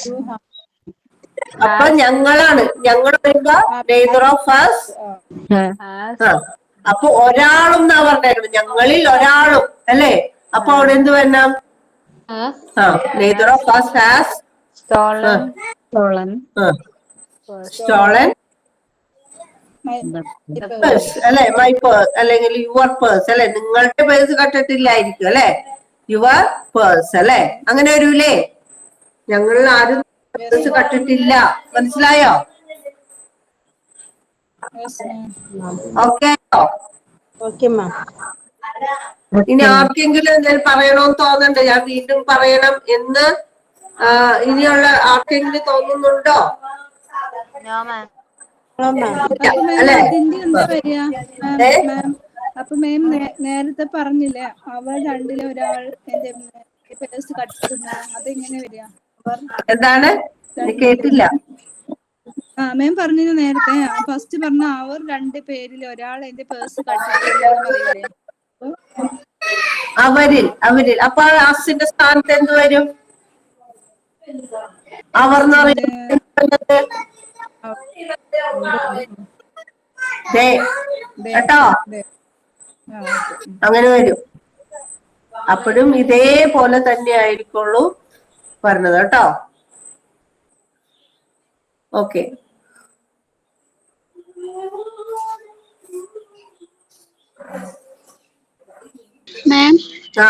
അപ്പൊ ഞങ്ങളാണ്, ഞങ്ങൾ വരുമ്പോ നെയ്തർ ഓഫ് us. അപ്പൊ ഒരാളും എന്നാ പറഞ്ഞേക്കണം. ഞങ്ങളിൽ ഒരാളും അല്ലേ? അപ്പൊ അവിടെ എന്ത് വരണം? Neither of us has stolen purse അല്ലെ, മൈ പേഴ്സ് അല്ലെങ്കിൽ യുവർ പേഴ്സ് അല്ലെ, നിങ്ങളുടെ പേഴ്സ് കണ്ടിട്ടില്ലായിരിക്കും അല്ലെ, യുവർ പേഴ്സ് അല്ലെ, അങ്ങനെ വരൂലേ? ഞങ്ങൾ ആരും പേഴ്സ് കണ്ടിട്ടില്ല, മനസ്സിലായോ? ഓക്കെ. Okay ma'am. ഇനി ആർക്കെങ്കിലും എന്തെങ്കിലും പറയണോന്ന് തോന്നുന്നുണ്ട്? ഞാൻ വീണ്ടും പറയണം എന്ന് ഇനിയുള്ള ആർക്കെങ്കിലും തോന്നുന്നുണ്ടോ? അല്ലെ? അതിന്റെ എന്താ വരിക മാം? അപ്പൊ മാം നേരത്തെ പറഞ്ഞില്ലേ അവർ രണ്ടിലെ ഒരാൾ എന്റെ പേഴ്സ് കട്ടിടുന്ന, അതെങ്ങനെ വരിക? എന്താണ്? കേട്ടില്ല. മാം പറഞ്ഞത് നേരത്തെ ഫസ്റ്റ് പറഞ്ഞ അവർ 2 പേരിൽ ഒരാൾ എന്റെ പേഴ്സ് കട്ടിട്ടില്ല എന്ന് പറയില്ലേ? അവരിൽ അപ്പൊ അസിന്റെ സ്ഥാനത്ത് എന്ത് വരും? അവർ എന്ന് പറയുന്നത് കേട്ടോ, അങ്ങനെ വരും. അപ്പോഴും ഇതേപോലെ തന്നെ ആയിരിക്കുള്ളൂ പറഞ്ഞത് കേട്ടോ. ഓക്കെ. മാം, ആ,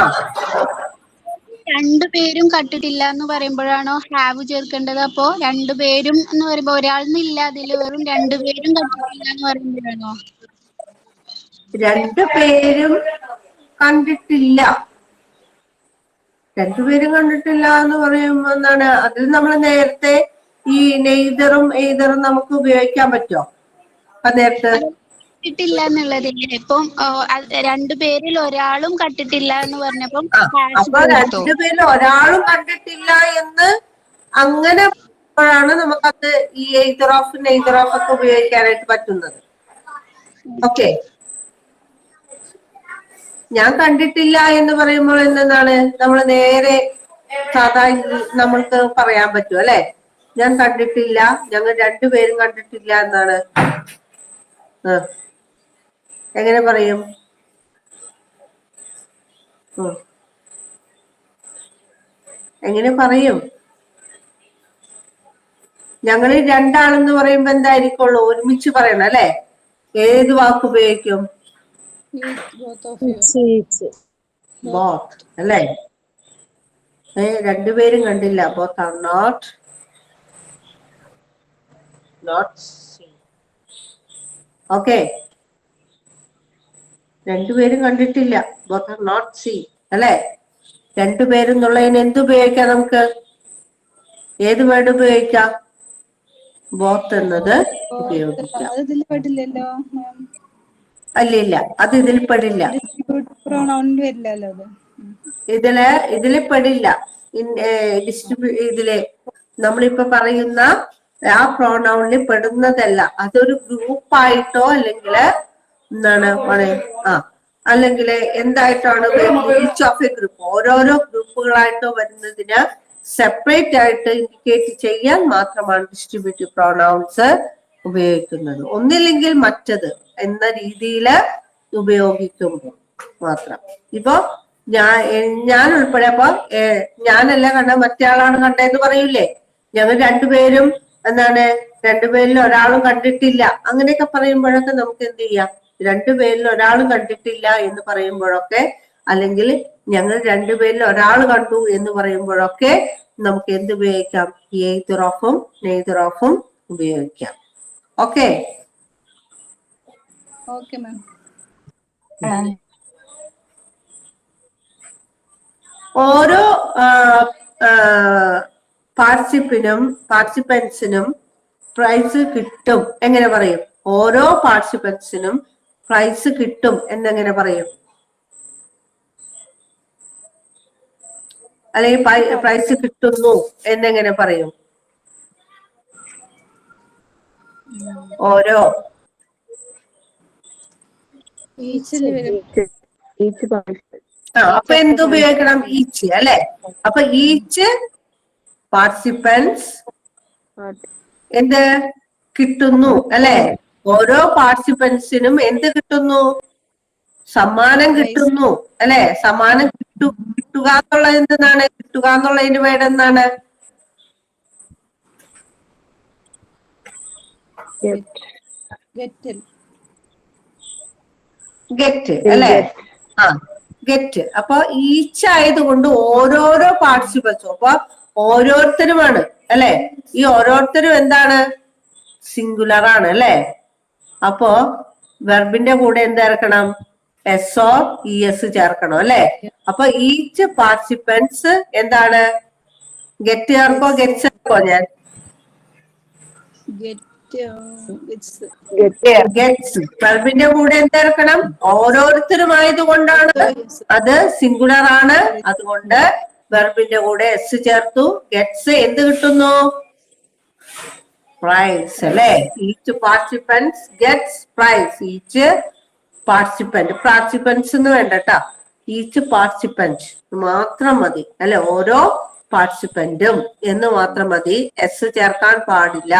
രണ്ടുപേരും കട്ടിട്ടില്ല എന്ന് പറയുമ്പോഴാണോ ഹാവ് ചേർക്കേണ്ടത്? അപ്പോ രണ്ടുപേരും എന്ന് പറയുമ്പോ ഒരാളെന്നില്ല, അതില് വെറും രണ്ടുപേരും കട്ടിട്ടില്ല എന്ന് പറയുമ്പോഴാണോ? രണ്ടുപേരും കണ്ടിട്ടില്ല. രണ്ടുപേരും കണ്ടിട്ടില്ല എന്ന് പറയുമ്പോ എന്താണ്? അതിൽ നമ്മൾ നേരത്തെ ഈ നെയ്തറും എയ്തറും നമുക്ക് ഉപയോഗിക്കാൻ പറ്റുമോ? നേരത്തെ കട്ടിട്ടില്ല എന്നുള്ളതില്ലേ? ഇപ്പം രണ്ടുപേരിൽ ഒരാളും കട്ടിട്ടില്ല എന്ന് പറഞ്ഞപ്പം അപ്പൊ രണ്ടുപേരിൽ ഒരാളും കണ്ടിട്ടില്ല എന്ന് അങ്ങനെ ാണ് നമുക്കത് ഈ എയ്തർ ഓഫ് നെയ്തർ ഓഫ് ഒക്കെ ഉപയോഗിക്കാനായിട്ട് പറ്റുന്നത്. ഓക്കെ. ഞാൻ കണ്ടിട്ടില്ല എന്ന് പറയുമ്പോൾ എന്താണ്? നമ്മൾ നേരെ സാധാരണ നമ്മൾക്ക് പറയാൻ പറ്റും അല്ലെ, ഞാൻ കണ്ടിട്ടില്ല, ഞങ്ങൾ രണ്ടുപേരും കണ്ടിട്ടില്ല എന്നാണ്. എങ്ങനെ പറയും? എങ്ങനെ പറയും? ഞങ്ങളിൽ രണ്ടാളെന്ന് പറയുമ്പോ എന്തായിരിക്കുള്ളൂ? ഒരുമിച്ച് പറയണം അല്ലെ. ഏത് വാക്ക് ഉപയോഗിക്കും? ബോത്ത് അല്ലെ. രണ്ടുപേരും കണ്ടില്ല. Both are not seen. Okay. രണ്ടുപേരും കണ്ടിട്ടില്ല. ബോത്ത് ആർ നോട്ട് സീൻ അല്ലെ. രണ്ടുപേരും എന്നുള്ളതിന് എന്ത് ഉപയോഗിക്കാം? നമുക്ക് ഏത് വേർഡ് ഉപയോഗിക്കാം? ബോത്ത് എന്നത് ഉപയോഗിക്കാം. അല്ല, അത് ഇതിൽ പെടില്ല. ഇതില് പെടില്ല. ഇതില് നമ്മളിപ്പോ പറയുന്ന ആ പ്രോണൗണിൽ പെടുന്നതല്ല. അതൊരു ഗ്രൂപ്പായിട്ടോ അല്ലെങ്കിൽ എന്താണ് അല്ലെങ്കിൽ എന്തായിട്ടാണ് ഈച്ച് ഓഫ് എ ഗ്രൂപ്പ്, ഓരോരോ ഗ്രൂപ്പുകളായിട്ടോ വരുന്നതിന് സെപ്പറേറ്റ് ആയിട്ട് ഇൻഡിക്കേറ്റ് ചെയ്യാൻ മാത്രമാണ് ഡിസ്ട്രിബ്യൂട്ടീവ് പ്രോണൗൺസ് ഉപയോഗിക്കുന്നത്. ഒന്നില്ലെങ്കിൽ മറ്റത് എന്ന രീതിയിൽ ഉപയോഗിക്കുമ്പോൾ മാത്രം. ഇപ്പൊ ഞാൻ ഉൾപ്പെടെ അപ്പൊ ഞാനല്ല കണ്ട, മറ്റേ ആളാണ് കണ്ടതെന്ന് പറയൂലേ? ഞങ്ങൾ രണ്ടുപേരും എന്താണ്, രണ്ടുപേരിൽ ഒരാളും കണ്ടിട്ടില്ല അങ്ങനെയൊക്കെ പറയുമ്പോഴൊക്കെ നമുക്ക് എന്ത് ചെയ്യാം? രണ്ടുപേരിൽ ഒരാളും കണ്ടിട്ടില്ല എന്ന് പറയുമ്പോഴൊക്കെ, അല്ലെങ്കിൽ ഞങ്ങൾ രണ്ടുപേരിൽ ഒരാൾ കണ്ടു എന്ന് പറയുമ്പോഴൊക്കെ നമുക്ക് എന്ത് ഉപയോഗിക്കാം? എയ്തർ ഓഫും നെയ്തർ ഓഫും ഉപയോഗിക്കാം. ഓക്കെ. ഓരോ പാർട്ടിസിപ്പൻസിനും പ്രൈസ് കിട്ടും എങ്ങനെ പറയും? ഓരോ പാർട്ടിസിപ്പൻസിനും പ്രൈസ് കിട്ടും എന്നെങ്ങനെ പറയും? അല്ലെങ്കിൽ പ്രൈസ് കിട്ടുന്നു എന്നെങ്ങനെ പറയും? ഓരോ അപ്പൊ എന്ത് ഉപയോഗിക്കണം? ഈച്ച് അല്ലെ. അപ്പൊ ഈച്ച് പാർട്ടിസിപ്പൻസ് എന്ത് കിട്ടുന്നു അല്ലെ? ഓരോ പാർട്ടിസിപ്പൻസിനും എന്ത് കിട്ടുന്നു? സമ്മാനം കിട്ടുന്നു അല്ലെ. സമ്മാനം കിട്ടുക എന്നുള്ളത് എന്താണ്? കിട്ടുക എന്നുള്ളതിന് വേണ്ട എന്താണ്? ഗെറ്റിൽ. ഗെറ്റ് അല്ലെ? ആ ഗെറ്റ്. അപ്പൊ ഈച്ച് ആയതുകൊണ്ട് ഓരോരോ പാർട്ടിസിപ്പൻസും, അപ്പൊ ഓരോരുത്തരുമാണ് അല്ലെ? ഈ ഓരോരുത്തരും എന്താണ്? സിംഗുലർ ആണ് അല്ലെ? അപ്പോ വെർബിന്റെ കൂടെ എന്ത് ചേർക്കണം? എസ് ഓർ ഇ എസ് ചേർക്കണം അല്ലെ? അപ്പൊ ഈച്ച് പാർട്ടിസിപ്പൻസ് എന്താണ്? ഗെറ്റ് ചേർക്കോ ഗെറ്റ് ചേർക്കോ? ഞാൻ ഗെറ്റ്സ്. വെർബിന്റെ കൂടെ എന്ത് ചേർക്കണം? ഓരോരുത്തരുമായത് കൊണ്ടാണ്, അത് സിംഗുലർ ആണ്, അതുകൊണ്ട് വെർബിന്റെ കൂടെ എസ് ചേർത്തു. ഗെറ്റ്സ് എന്ത് കിട്ടുന്നു? പ്രൈസ് അല്ലെ? Each participants gets prize. Each participant, participants എന്ന് വേണ്ടട്ടാ, ഈച്ച് പാർട്ടിസിപ്പന്റ് മാത്രം മതി അല്ലെ? ഓരോ പാർട്ടിസിപ്പന്റും എന്ന് മാത്രം മതി, എസ് ചേർക്കാൻ പാടില്ല.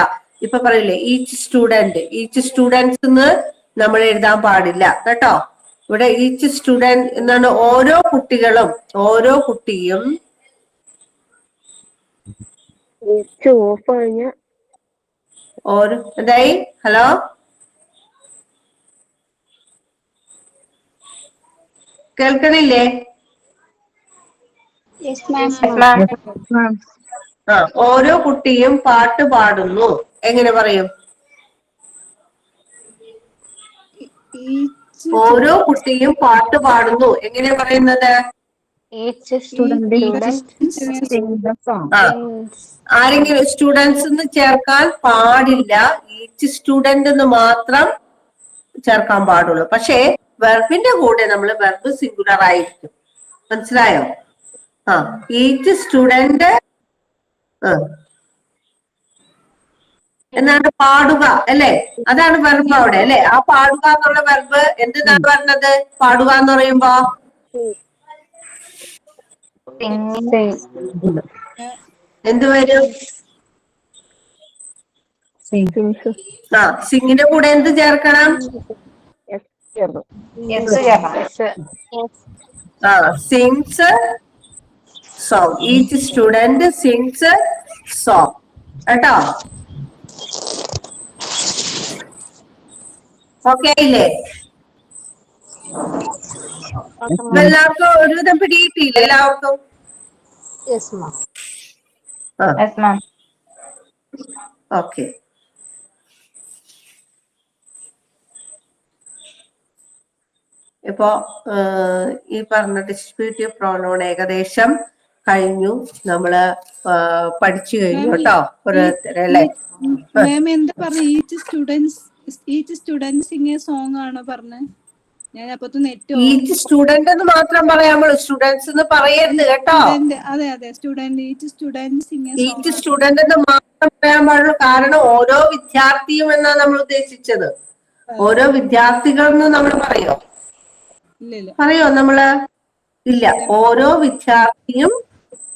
ഇപ്പൊ പറയില്ലേ ഈച്ച് സ്റ്റുഡന്റ്, ഈച്ച് സ്റ്റുഡൻസ് എന്ന് നമ്മൾ എഴുതാൻ പാടില്ല കേട്ടോ. ഇവിടെ ഈച്ച് സ്റ്റുഡന്റ് എന്നാണ്. ഓരോ കുട്ടികളും, ഓരോ കുട്ടിയും. ഓരോ എന്തായി? ഹലോ, കേൾക്കണില്ലേ? ആ, ഓരോ കുട്ടിയും പാട്ട് പാടുന്നു. എങ്ങനെ പറയും? ഓരോ കുട്ടിയും പാട്ട് പാടുന്നു എങ്ങനെ പറയുന്നത്? ആരെങ്കിലും സ്റ്റുഡൻസ് എന്ന് ചേർക്കാൻ പാടില്ല, ഈച്ച് സ്റ്റുഡന്റ് എന്ന് മാത്രം ചേർക്കാൻ പാടുള്ളൂ. പക്ഷേ വെർബിന്റെ കൂടെ നമ്മൾ വെർബ് സിംഗുലർ ആയിരിക്കും. മനസ്സിലായോ? ആ, ഈച്ച് സ്റ്റുഡന്റ് എന്നാണ് പാടുക അല്ലെ? അതാണ് വെർബ് അവിടെ അല്ലെ? ആ പാടുക എന്നുള്ള വെർബ് എന്താണ് പറഞ്ഞത്? പാടുക എന്ന് പറയുമ്പോ എന്ത് വരും? ആ, സിംഗിന്റെ കൂടെ എന്ത് ചേർക്കണം? ആ, sings song. Each student sings song കേട്ടോ. ഓക്കെ ആയില്ലേ? എല്ലാവർക്കും ഒരുവിധം പിടിയിട്ടില്ല എല്ലാവർക്കും? ഓക്കെ. ഇപ്പോ ഈ പറഞ്ഞ ഡിസ്ട്രിബ്യൂട്ടീവ് പ്രോണോൺ ഏകദേശം കഴിഞ്ഞു, നമ്മള് പഠിച്ചു കഴിഞ്ഞു കേട്ടോ ഓരോരുത്തരല്ലേ. മാം എന്താ പറഞ്ഞ? Each students sing a song ആണോ പറഞ്ഞത്? ഞാൻ അപ്പൊ നെറ്റ് ഈച്ച് സ്റ്റുഡന്റ് എന്ന് മാത്രം പറയാമോ? സ്റ്റുഡൻസ് എന്ന് പറയരുത് കേട്ടോ. അതെ അതെ, student, each student sing a song. Each student എന്ന് മാത്രം പറയാൻ പാടുള്ളൂ. കാരണം ഓരോ വിദ്യാർത്ഥിയും എന്നാണ് നമ്മൾ ഉദ്ദേശിച്ചത്. ഓരോ വിദ്യാർത്ഥികൾ എന്ന് നമ്മൾ പറയോ? പറയോ നമ്മള്? ഇല്ല. ഓരോ വിദ്യാർത്ഥിയും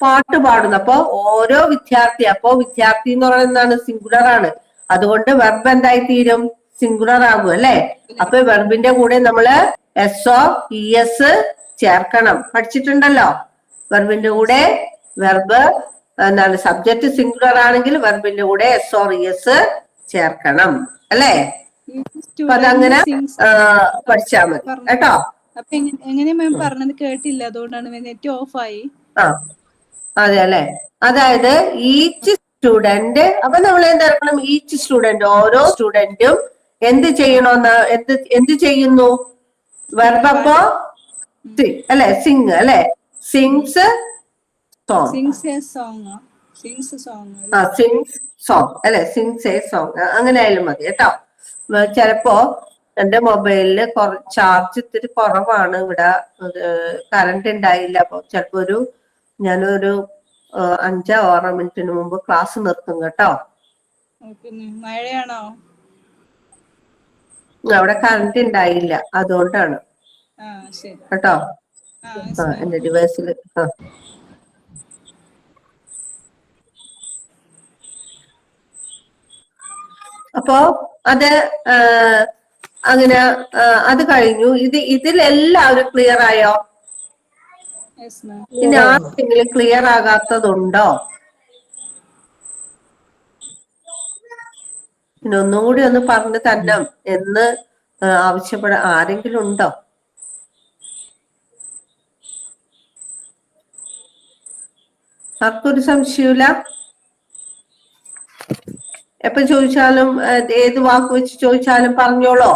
പാട്ട് പാടുന്നു. അപ്പൊ ഓരോ വിദ്യാർത്ഥി, അപ്പോ വിദ്യാർത്ഥി എന്ന് പറയുന്നത് എന്താണ്? സിംഗുലർ ആണ്. അതുകൊണ്ട് വെർബ് എന്തായി തീരും? സിംഗുലർ ആകും അല്ലെ? അപ്പൊ വെർബിന്റെ കൂടെ നമ്മള് എസ് ഓ ഇ എസ് ചേർക്കണം. പഠിച്ചിട്ടുണ്ടല്ലോ. വെർബിന്റെ കൂടെ വെർബ് എന്താണ്? സബ്ജക്ട് സിംഗുലർ ആണെങ്കിൽ വെർബിന്റെ കൂടെ എസ് ഓർ ഇ എസ് ചേർക്കണം അല്ലെ? അപ്പൊ അതങ്ങനെ പഠിച്ചാ മതി കേട്ടോ. അപ്പൊ എങ്ങനെ മാം പറഞ്ഞത് കേട്ടില്ല, അതുകൊണ്ടാണ് നെറ്റ് ഓഫ് ആയി. ആ, അതെ അല്ലെ? അതായത് ഈച്ച് സ്റ്റുഡന്റ്, അപ്പൊ നമ്മൾ എന്താക്കണം? ഈച്ച് സ്റ്റുഡന്റ്, ഓരോ സ്റ്റുഡന്റും എന്ത് ചെയ്യണോന്ന്, എന്ത് ചെയ്യുന്നു? വെർബ് അപ്പോ അല്ലെ? സിംഗ് അല്ലെ? Sings song. സിങ്സ് സോങ് അല്ലെ? Sings A song. അങ്ങനെ ആയാലും മതി കേട്ടോ. ചിലപ്പോ എന്റെ മൊബൈലില് ചാർജ് ഇത്തിരി കുറവാണ്. ഇവിടെ കറണ്ട് ഉണ്ടായില്ല. അപ്പൊ ചിലപ്പോ ഞാനൊരു 5-6 മിനിറ്റിന് മുമ്പ് ക്ലാസ് നിർത്തും കേട്ടോ. മഴയാണോ? അവിടെ കറണ്ട് ഉണ്ടായില്ല, അതുകൊണ്ടാണ് കേട്ടോ. എന്റെ ഡിവൈസിൽ അപ്പോ അത് അങ്ങനെ അത് കഴിഞ്ഞു. ഇതിലെല്ലാവരും ക്ലിയർ ആയോ? ഇനി ആർക്കെങ്കിലും ക്ലിയർ ആകാത്തതുണ്ടോ? പിന്നെ ഒന്നും കൂടി ഒന്ന് പറഞ്ഞു തരണം എന്ന് ആവശ്യപ്പെടാൻ ആരെങ്കിലും ഉണ്ടോ? ആർക്കൊരു സംശയമില്ല? എപ്പൊ ചോദിച്ചാലും ഏത് വാക്ക് വെച്ച് ചോദിച്ചാലും പറഞ്ഞോളോ.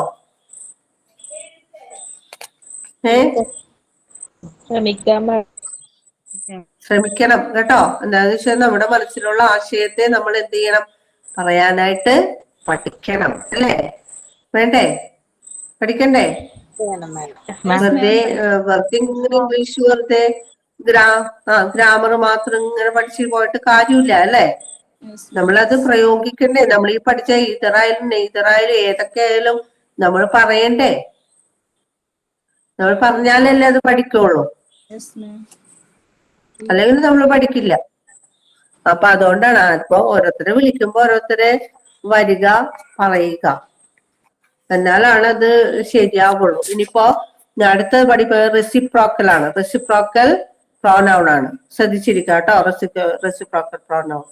ശ്രമിക്കണം കേട്ടോ. എന്താന്ന് വെച്ചാൽ നമ്മുടെ മനസ്സിലുള്ള ആശയത്തെ നമ്മൾ എന്ത് ചെയ്യണം? പറയാനായിട്ട് പഠിക്കണം അല്ലേ? വേണ്ടേ? പഠിക്കണ്ടേ? വെറുതെ വർക്കിംഗ് ഇംഗ്ലീഷ് വെറുതെ ഗ്രാമർ മാത്രം ഇങ്ങനെ പഠിച്ചു പോയിട്ട് കാര്യമില്ല അല്ലേ? നമ്മളത് പ്രയോഗിക്കണ്ടേ? നമ്മൾ ഈ പഠിച്ച ഈതറായാലും നെയ്തറായാലും ഏതൊക്കെ ആയാലും നമ്മൾ പറയണ്ടേ? നമ്മൾ പറഞ്ഞാലല്ലേ അത് പഠിക്കുള്ളൂ, അല്ലെങ്കിൽ നമ്മൾ പഠിക്കില്ല. അപ്പൊ അതുകൊണ്ടാണ് ഇപ്പൊ ഓരോരുത്തരെ വിളിക്കുമ്പോ ഓരോരുത്തരെ വരിക പറയുക, എന്നാലാണ് അത് ശരിയാവുള്ളൂ. ഇനിയിപ്പോ അടുത്ത പഠിപ്പ് റെസിപ്രോക്കൽ ആണ്. റെസിപ്രോക്കൽ പ്രോനൗൺ ആണ്. ശ്രദ്ധിച്ചിരിക്കുക കേട്ടോ. Reciprocal pronoun.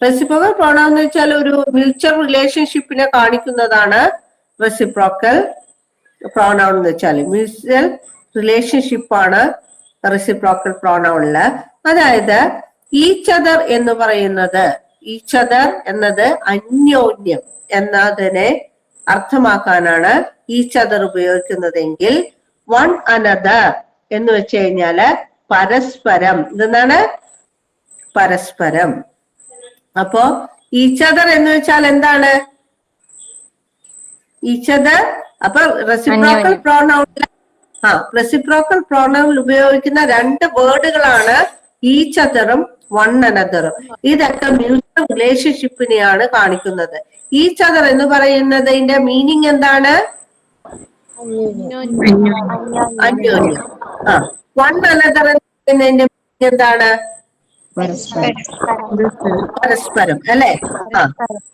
റെസിപ്രോക്കൽ പ്രോനൗൺ എന്ന് വെച്ചാൽ ഒരു മ്യൂച്വൽ റിലേഷൻഷിപ്പിനെ കാണിക്കുന്നതാണ് റെസിപ്രോക്കൽ പ്രോനൗൺ എന്ന് വെച്ചാൽ. മ്യൂച്വൽ റിലേഷൻഷിപ്പ് ആണ് റെസിപ്രോക്കൽ പ്രോനൗണില്. അതായത് ഈച്ച് അതർ എന്ന് പറയുന്നത്, ഈച്ച് അതർ എന്നത് അന്യോന്യം എന്നതിനെ അർത്ഥമാക്കാനാണ് ഈച്ച് അതർ ഉപയോഗിക്കുന്നതെങ്കിൽ വൺ അനദർ എന്ന് വെച്ച് കഴിഞ്ഞാല് പരസ്പരം. ഇതെന്താണ്? പരസ്പരം. അപ്പോ ഈച്ച് അതർ എന്ന് വെച്ചാൽ എന്താണ്? Each other. അപ്പൊ റെസിപ്രോക്കൽ പ്രോനൗണിൽ റെസിപ്രോക്കൽ പ്രോനൗണിൽ ഉപയോഗിക്കുന്ന രണ്ട് വേർഡുകളാണ് ഈച്ച് അതറും വൺ അനദറും. ഇതൊക്കെ മ്യൂച്വൽ റിലേഷൻഷിപ്പിനെയാണ് കാണിക്കുന്നത്. ഈച്ച് അതർ എന്ന് പറയുന്നതിന്റെ മീനിങ് എന്താണ്? അന്യോന്യം. വൺ അനദർ എന്ന് പറയുന്നതിന്റെ മീനിങ് എന്താണ്? പരസ്പരം അല്ലെ?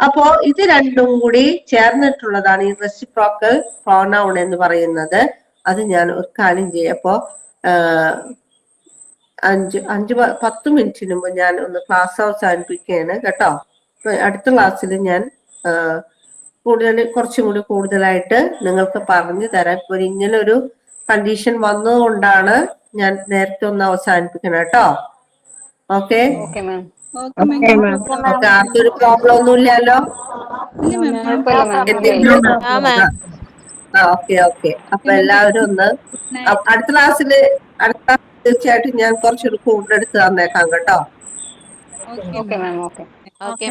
അപ്പോ ഇത് രണ്ടും കൂടി ചേർന്നിട്ടുള്ളതാണ് ഈ റെസിപ്രോക്കൽ പ്രോനൗൺ എന്ന് പറയുന്നത്. അത് ഞാൻ ഒരു കാര്യം ചെയ്യപ്പോ 10 മിനിറ്റിന് മുമ്പ് ഞാൻ ഒന്ന് ക്ലാസ് അവസാനിപ്പിക്കുകയാണ് കേട്ടോ. അടുത്ത ക്ലാസ്സിൽ ഞാൻ കുറച്ചും കൂടി കൂടുതലായിട്ട് നിങ്ങൾക്ക് പറഞ്ഞു തരാം. ഇപ്പൊ ഇങ്ങനെ ഒരു കണ്ടീഷൻ വന്നതുകൊണ്ടാണ് ഞാൻ നേരത്തെ ഒന്ന് അവസാനിപ്പിക്കണം കേട്ടോ. ഓക്കെ, ആർക്കൊരു പ്രോബ്ലം ഒന്നുമില്ലല്ലോ? ഓക്കെ. അപ്പൊ എല്ലാവരും ഒന്ന് അടുത്ത ക്ലാസ്സിൽ തീർച്ചയായിട്ടും ഞാൻ കുറച്ചൊരു കൂടുതലെടുത്ത് തന്നേക്കാം കേട്ടോ. Okay ma'am. Okay. Okay.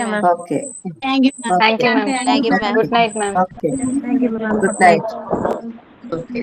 Thank you ma'am. Good night ma'am. Good night. Okay.